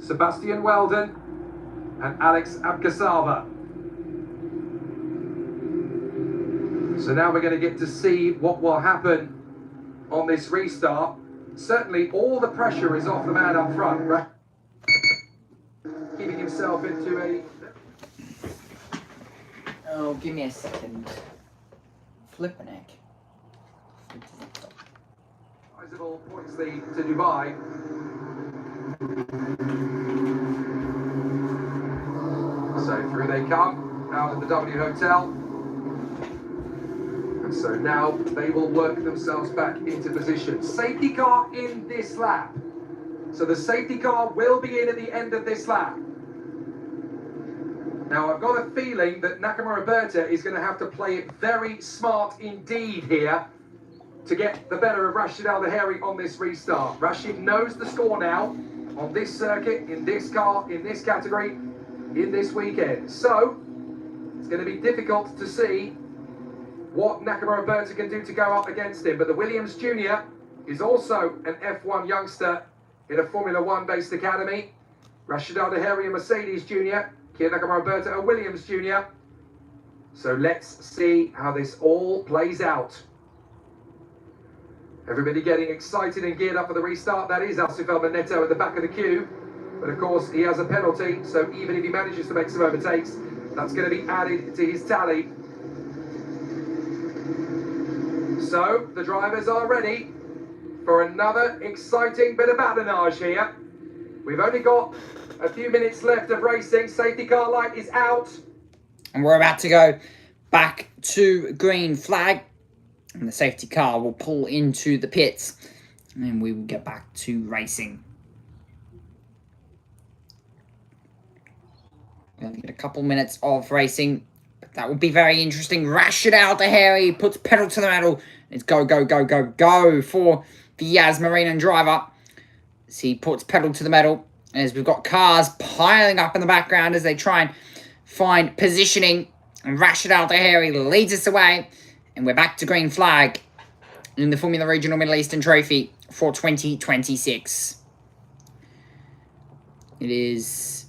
Speaker 4: Sebastian Weldon and Alex Abgasava. So now we're going to get to see what will happen on this restart. Certainly all the pressure is off the man up front, keeping himself into a...
Speaker 3: Oh, give me a second. Flippin' heck.
Speaker 4: Sizable points lead to Dubai. So through they come, out of the W Hotel. And so now they will work themselves back into position. Safety car in this lap. So the safety car will be in at the end of this lap. Now I've got a feeling that Nakamura Berta is going to have to play it very smart indeed here to get the better of Rashid Al-Daheri on this restart. Rashid knows the score now on this circuit, in this car, in this category, in this weekend. So it's going to be difficult to see what Nakamura Berta can do to go up against him. But the Williams Junior is also an F1 youngster in a Formula One based academy. Rashid Al-Daheri, a Mercedes Junior. Kia Nakamura Berta, a Williams Junior. So let's see how this all plays out. Everybody getting excited and geared up for the restart. That is Alcifel Neto at the back of the queue. But of course, he has a penalty. So even if he manages to make some overtakes, that's going to be added to his tally. So the drivers are ready for another exciting bit of badinage here. We've only got a few minutes left of racing. Safety car light is out.
Speaker 3: And we're about to go back to green flag. And the safety car will pull into the pits. And then we will get back to racing. We're going to get a couple minutes of racing. But that will be very interesting. Rashid Al-Daheri puts pedal to the metal. It's go, go, go, go, go for the Yas Marina driver. As he puts pedal to the metal. As we've got cars piling up in the background as they try and find positioning. And Rashid Al-Daheri leads us away. And we're back to green flag in the Formula Regional Middle Eastern Trophy for 2026. It is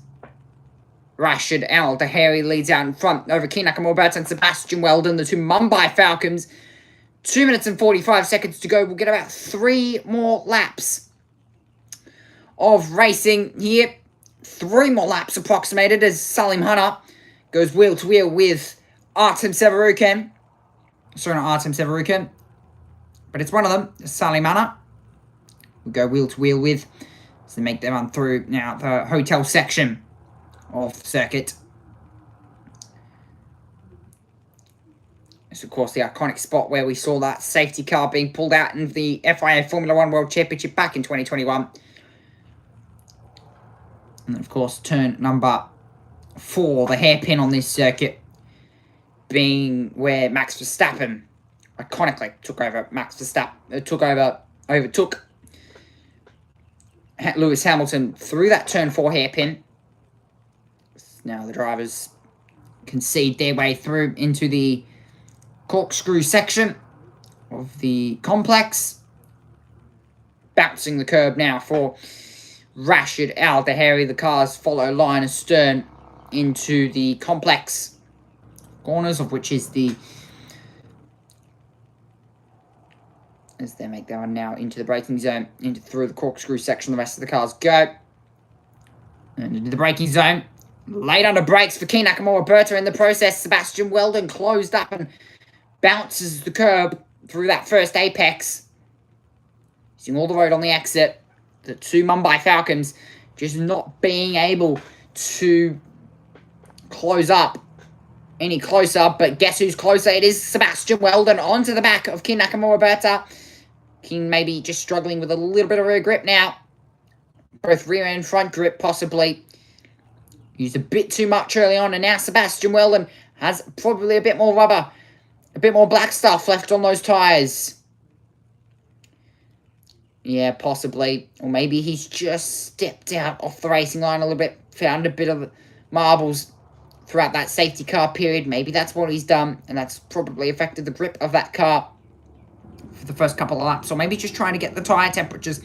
Speaker 3: Rashid Al-Daheri leads out in front over Kia Nakamura and Sebastian Weldon, the two Mumbai Falcons. 2 minutes and 45 seconds to go. We'll get about 3 more laps of racing here. 3 more laps approximated as Salim Hanna goes wheel to wheel with Artem Severukin. Sorry, not Artem Severukin, but it's one of them, Salim Hanna. We'll go wheel to wheel with, so they make their run through now the hotel section of the circuit. It's, of course, the iconic spot where we saw that safety car being pulled out in the FIA Formula One World Championship back in 2021. And then, of course, turn number 4, the hairpin on this circuit, being where Max Verstappen iconically took over. Overtook Lewis Hamilton through that turn 4 hairpin. Now the drivers concede their way through into the corkscrew section of the complex. Bouncing the curb now for Rashid Al-Daheri. The cars follow line astern into the complex corners, of which is the, as they make their run now into the braking zone, through the corkscrew section. The rest of the cars go and into the braking zone. Late under brakes for Key Nakamura Berta in the process. Sebastian Weldon closed up and bounces the curb through that first apex. Using all the road on the exit. The two Mumbai Falcons just not being able to close up any closer. But guess who's closer? It is Sebastian Weldon onto the back of King Nakamura Berta. King maybe just struggling with a little bit of rear grip now. Both rear and front grip possibly. Used a bit too much early on, and now Sebastian Weldon has probably a bit more rubber, a bit more black stuff left on those tyres. Yeah, possibly. Or maybe he's just stepped out off the racing line a little bit, found a bit of marbles throughout that safety car period. Maybe that's what he's done, and that's probably affected the grip of that car for the first couple of laps. Or maybe just trying to get the tyre temperatures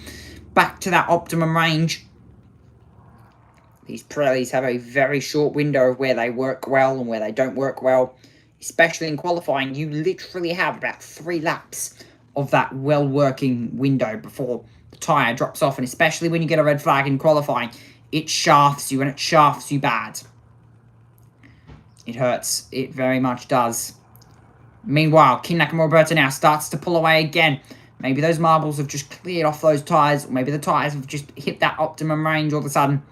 Speaker 3: back to that optimum range. These Pirellis have a very short window of where they work well and where they don't work well. Especially in qualifying, you literally have about 3 laps of that well-working window before the tyre drops off. And especially when you get a red flag in qualifying, it shafts you, and it shafts you bad. It hurts. It very much does. Meanwhile, King Nakamura Berta now starts to pull away again. Maybe those marbles have just cleared off those tyres, or maybe the tyres have just hit that optimum range all of a sudden.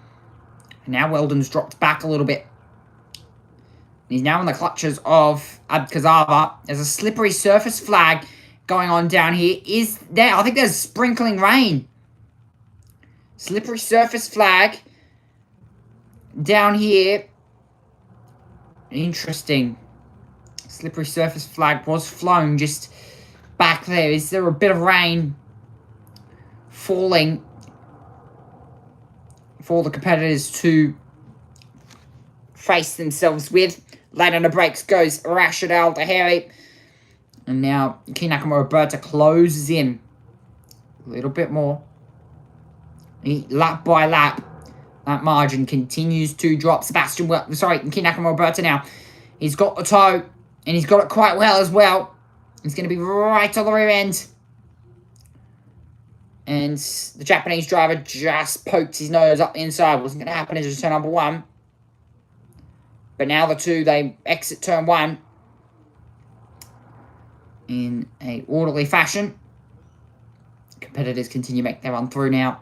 Speaker 3: And now Weldon's dropped back a little bit. He's now in the clutches of Abkazava. There's a slippery surface flag going on down here. Is there? I think there's sprinkling rain. Slippery surface flag down here. Interesting. Slippery surface flag was flown just back there. Is there a bit of rain falling for the competitors to face themselves with? Late on the brakes goes Rashid Al Tahiri. And now King Nakamura Berta closes in a little bit more. Lap by lap, that margin continues to drop. King Nakamura Berta now. He's got the toe, and he's got it quite well as well. He's going to be right on the rear end. And the Japanese driver just poked his nose up the inside. Wasn't going to happen as turn number 1. But now the two, they exit turn 1 in a orderly fashion. Competitors continue to make their run through now.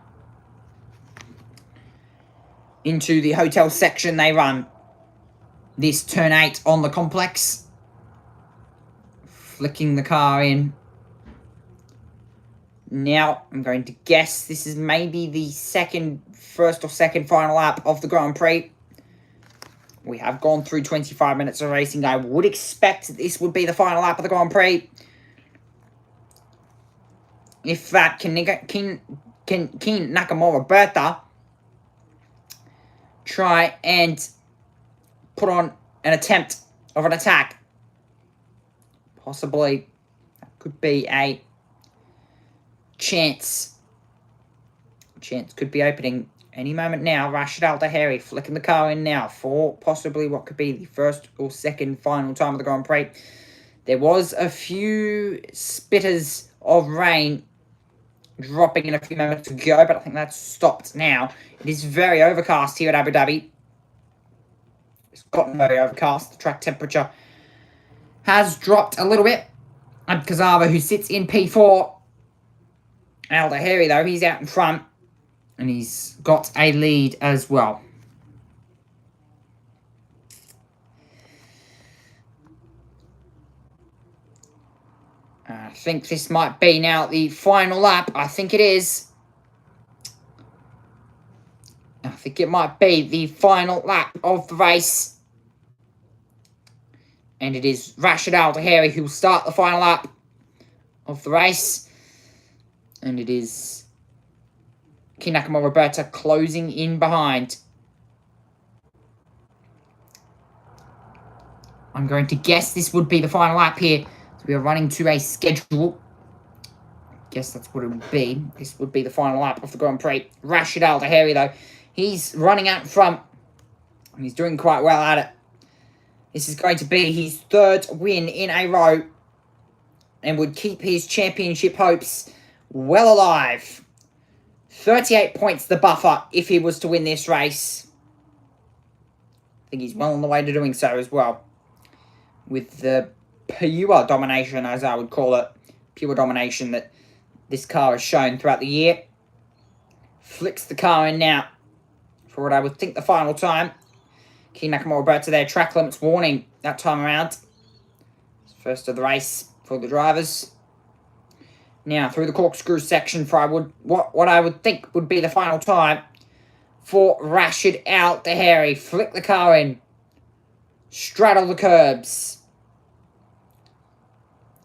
Speaker 3: Into the hotel section they run. This turn 8 on the complex. Flicking the car in. Now, I'm going to guess this is maybe the first or second final lap of the Grand Prix. We have gone through 25 minutes of racing. I would expect this would be the final lap of the Grand Prix. If that King Nakamura Berta try and put on an attempt of an attack. Possibly, that could be a chance. Chance could be opening any moment now. Rashid Al Tahiri flicking the car in now for possibly what could be the first or second final time of the Grand Prix. There was a few spitters of rain dropping in a few moments ago, but I think that's stopped now. It is very overcast here at Abu Dhabi. It's gotten very overcast. The track temperature has dropped a little bit. Abkazava, who sits in P4. Al Tahiri, though, he's out in front. And he's got a lead as well. I think this might be now the final lap. I think it is. I think it might be the final lap of the race. And it is Rashid Al Tahiri who will start the final lap of the race. And it is King Nakamura Berta closing in behind. I'm going to guess this would be the final lap here. So we are running to a schedule. Guess that's what it would be. This would be the final lap of the Grand Prix. Rashid Al Tahiri, though, he's running out in front. And he's doing quite well at it. This is going to be his 3rd win in a row. And would keep his championship hopes well alive. 38 points the buffer if he was to win this race. think he's well on the way to doing so as well. With the pure domination, as I would call it, pure domination that this car has shown throughout the year. Flicks the car in now for what I would think the final time. Key Nakamura brought to their track limits warning that time around. First of the race for the drivers. Now through the corkscrew section for what I would think would be the final time for Rashid Al Tahiri. Flick the car in. Straddle the curbs.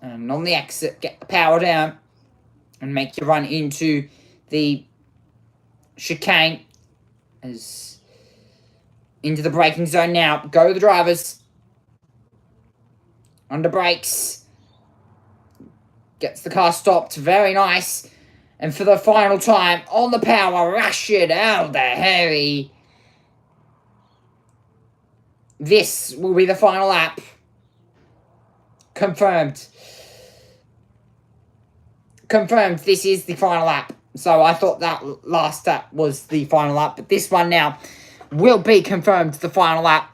Speaker 3: And on the exit, get the power down and make you run into the chicane. As into the braking zone now. Go the drivers. Under brakes. Gets the car stopped. Very nice. And for the final time, on the power, Rashid Al Tahiri. This will be the final lap. Confirmed. Confirmed, this is the final lap. So I thought that last lap was the final lap. But this one now will be confirmed the final lap.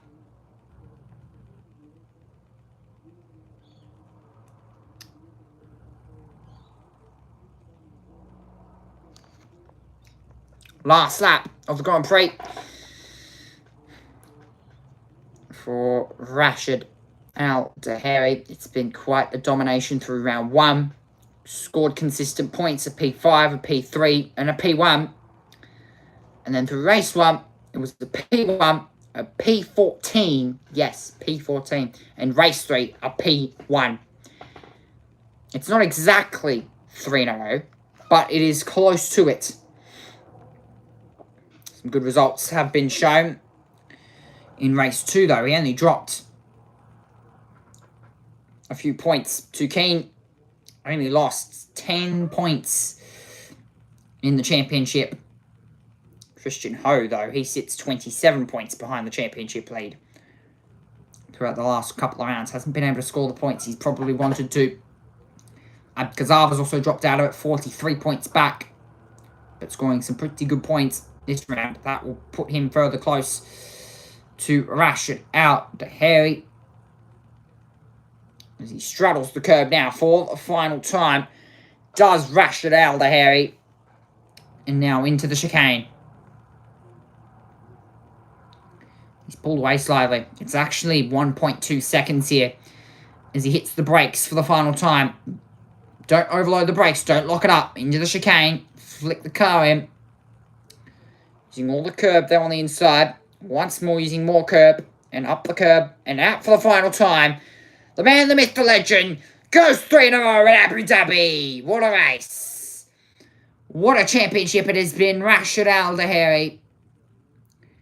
Speaker 3: Last lap of the Grand Prix for Rashid Al Tahiri. It's been quite a domination through round 1. Scored consistent points, a P5, a P3, and a P1. And then through race 1, it was the P1, a P14, yes, P14, and race 3, a P1. It's not exactly 3 in a row, but it is close to it. Some good results have been shown. In race 2, though, he only dropped a few points. Too keen. Only lost 10 points in the championship. Christian Ho, though, he sits 27 points behind the championship lead. Throughout the last couple of rounds, hasn't been able to score the points he's probably wanted to. Kazava's also dropped out of it, 43 points back. But scoring some pretty good points this round. That will put him further close to Rashid Al Tahiri. As he straddles the curb now for the final time. Does Rashid Al Tahiri. And now into the chicane. He's pulled away slightly. It's actually 1.2 seconds here. As he hits the brakes for the final time. Don't overload the brakes. Don't lock it up. Into the chicane. Flick the car in. Using all the curb there on the inside. Once more using more curb. And up the curb. And out for the final time. The man, the myth, the legend. Goes 3 in a row at Abu Dhabi. What a race. What a championship it has been. Rashid Al Tahiri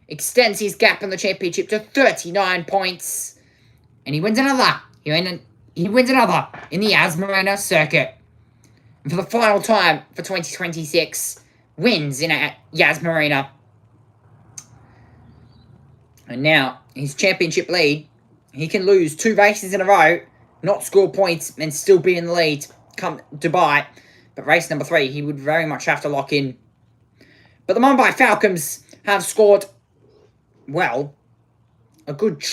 Speaker 3: extends his gap in the championship to 39 points. And he wins another. He wins another in the Yas Marina circuit. And for the final time for 2026, wins in Yas Marina. And now, his championship lead, he can lose 2 races in a row, not score points, and still be in the lead come Dubai. But race number 3, he would very much have to lock in. But the Mumbai Falcons have scored, well, a good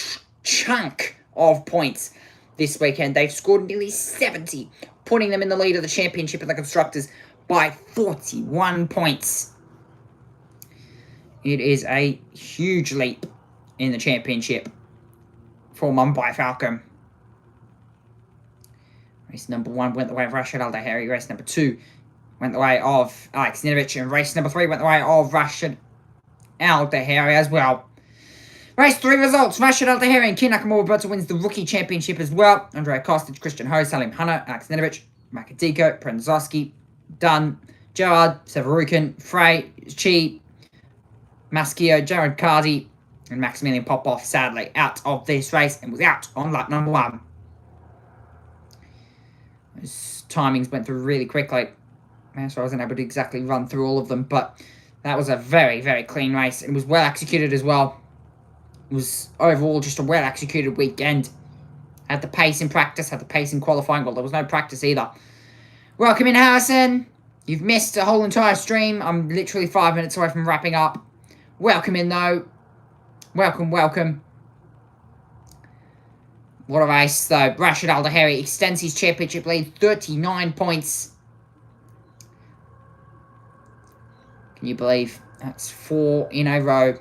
Speaker 3: chunk of points this weekend. They've scored nearly 70, putting them in the lead of the championship and the constructors by 41 points. It is a huge leap in the championship for Mumbai Falcon. Race number 1 went the way of Rashid Al Tahiri. Race number 2 went the way of Alex Ninovich. And race number 3 went the way of Rashid Al Tahiri as well. Race 3 results. Rashid Al Tahiri and Key Nakamura Berta wins the rookie championship as well. Andrea Kostic, Christian Ho, Salim Hanna, Alex Ninovich, Makadiko, Prenzowski, Dunn, Gerard, Severukin, Frey, Chi, Maschio, Jared Cardi, and Maximilian Popov, sadly, out of this race and was out on lap number 1. Those timings went through really quickly, so I wasn't able to exactly run through all of them, but that was a very, very clean race. It was well executed as well. It was overall just a well executed weekend. Had the pace in practice, had the pace in qualifying. Well, there was no practice either. Welcome in, Harrison. You've missed a whole entire stream. I'm literally 5 minutes away from wrapping up. Welcome in, though. Welcome, welcome. What a race, though. Rashid Al Daheri extends his championship lead, 39 points. Can you believe that's 4 in a row?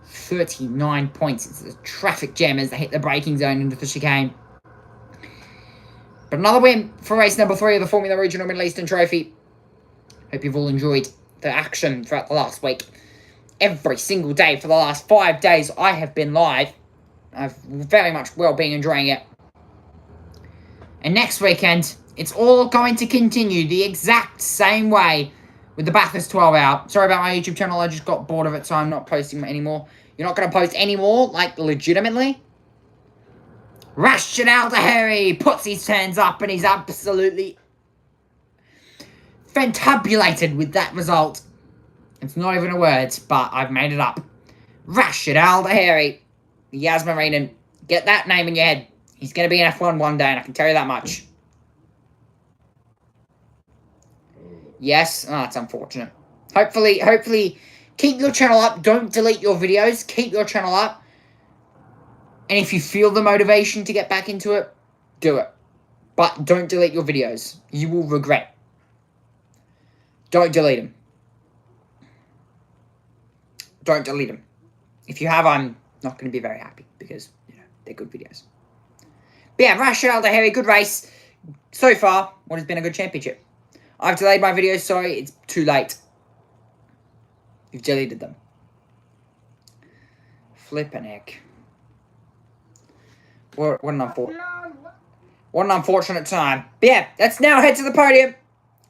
Speaker 3: 39 points. It's a traffic jam as they hit the braking zone into the chicane. But another win for race number 3 of the Formula Regional Middle Eastern Trophy. Hope you've all enjoyed the action throughout the last week. Every single day for the last 5 days I have been live. I've very much well been enjoying it. And next weekend, it's all going to continue the exact same way with the Bathurst 12 Hour. Sorry about my YouTube channel, I just got bored of it, so I'm not posting anymore. You're not going to post anymore, like, legitimately? Rashid Al Daheri puts his hands up and he's absolutely fantabulated with that result. It's not even a word, but I've made it up. Rashid Al Daheri, Yas Marinen, get that name in your head. He's going to be in F1 one day, and I can tell you that much. Yes, oh, that's unfortunate. Hopefully, keep your channel up. Don't delete your videos. Keep your channel up. And if you feel the motivation to get back into it, do it. But don't delete your videos. You will regret. Don't delete them. Don't delete them. If you have, I'm not going to be very happy because, you know, they're good videos. But yeah, Rashid Al Daheri, good race. So far, what has been a good championship. I've delayed my videos, sorry, it's too late. You've deleted them. Flippin' heck. What an unfortunate time. But yeah, let's now head to the podium.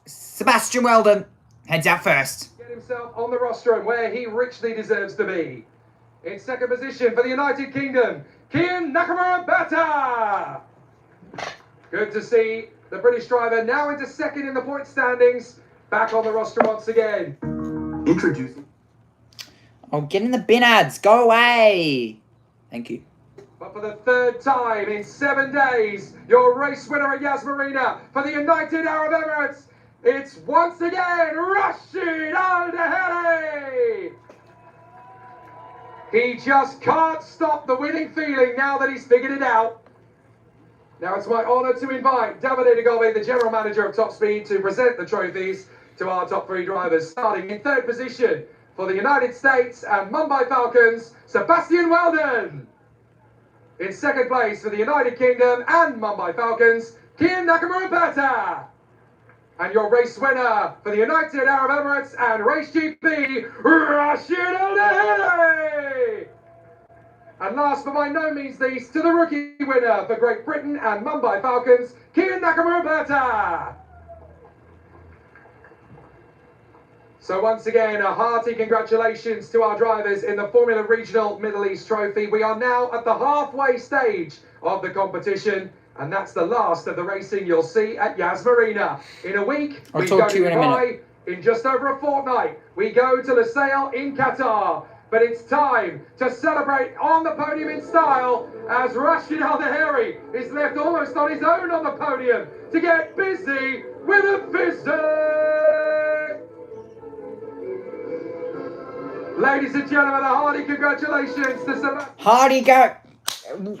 Speaker 3: Sebastian Weldon heads out first.
Speaker 4: Get himself on the rostrum where he richly deserves to be. In second position for the United Kingdom, Kian Nakamura Bata. Good to see the British driver now into second in the point standings. Back on the roster once again. Introducing.
Speaker 3: Oh, get in the bin ads. Go away. Thank you.
Speaker 4: But for the third time in 7 days, your race winner at Yas Marina for the United Arab Emirates, it's once again Rashid Al Daheri. He just can't stop the winning feeling now that he's figured it out. Now it's my honour to invite Davide Gobi, the General Manager of Top Speed, to present the trophies to our top 3 drivers. Starting in third position for the United States and Mumbai Falcons, Sebastian Weldon. In second place for the United Kingdom and Mumbai Falcons, Kian Nakamura Bata. And your race winner for the United Arab Emirates and Race GP, Rashid Al Daheri. And last but by no means least, to the rookie winner for Great Britain and Mumbai Falcons, Kian Nakamura Bata. So once again, a hearty congratulations to our drivers in the Formula Regional Middle East Trophy. We are now at the halfway stage of the competition, and that's the last of the racing you'll see at Yas Marina. In a week, we go to Dubai. In just over a fortnight, we go to Lusail in Qatar. But it's time to celebrate on the podium in style as Rashid Al Daheri is left almost on his own on the podium to get busy with a visit. Ladies and gentlemen, a hearty congratulations to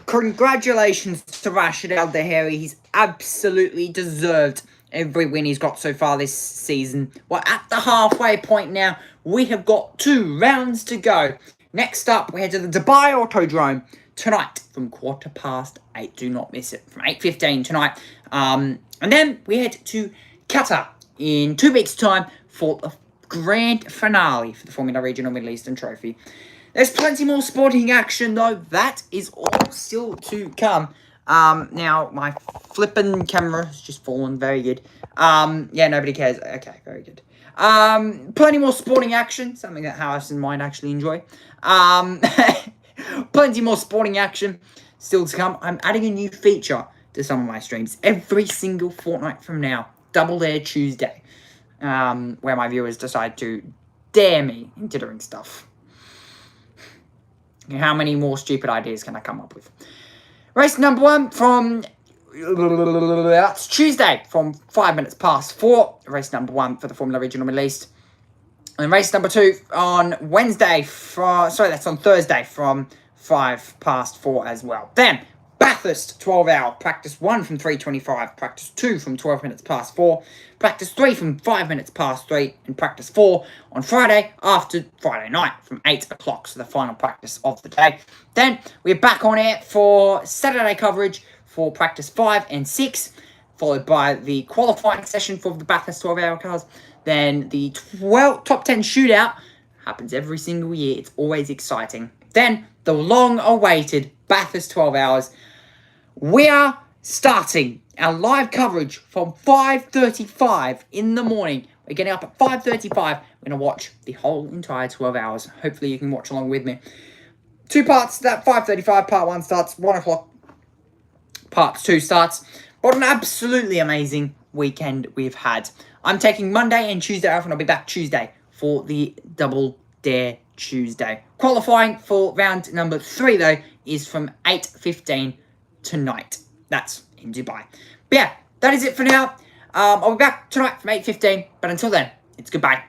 Speaker 3: Congratulations to Rashid Al Daheri. He's absolutely deserved every win he's got so far this season. We're at the halfway point now. We have got 2 rounds to go. Next up, we head to the Dubai Autodrome tonight from 8:15. Do not miss it. From 8:15 tonight. And then we head to Qatar in 2 weeks' time for the grand finale for the Formula Regional Middle Eastern Trophy. There's plenty more sporting action, though. That is all still to come. Now, my flippin' camera has just fallen. Very good. Yeah, nobody cares. Okay, very good. Plenty more sporting action. Something that Harrison might actually enjoy. Plenty more sporting action still to come. I'm adding a new feature to some of my streams every single fortnight from now. Double Dare Tuesday. Where my viewers decide to dare me into doing stuff. How many more stupid ideas can I come up with? Race number 1 from... That's Tuesday from 4:05. Race number 1 for the Formula Regional Middle East. And race number 2 on Wednesday. That's on Thursday from 4:05 as well. Then, back Bathurst 12 hour, practice 1 from 3:25, practice 2 from 12 minutes past 4, practice 3 from 5 minutes past 3, and practice 4 on Friday after Friday night from 8 o'clock, so the final practice of the day. Then we're back on air for Saturday coverage for practice 5 and 6, followed by the qualifying session for the Bathurst 12 hour cars. Then the top 10 shootout happens every single year. It's always exciting. Then the long-awaited Bathurst 12 hours. We are starting our live coverage from 5:35 in the morning. We're getting up at 5:35. We're going to watch the whole entire 12 hours. Hopefully you can watch along with me. 2 parts to that 5:35. Part 1 starts 1 o'clock. Part 2 starts. What an absolutely amazing weekend we've had. I'm taking Monday and Tuesday off, and I'll be back Tuesday for the Double Dare Tuesday. Qualifying for round number 3, though, is from 8:15 tonight. That's in Dubai. But yeah, that is it for now. I'll be back tonight from 8:15, but until then, it's goodbye.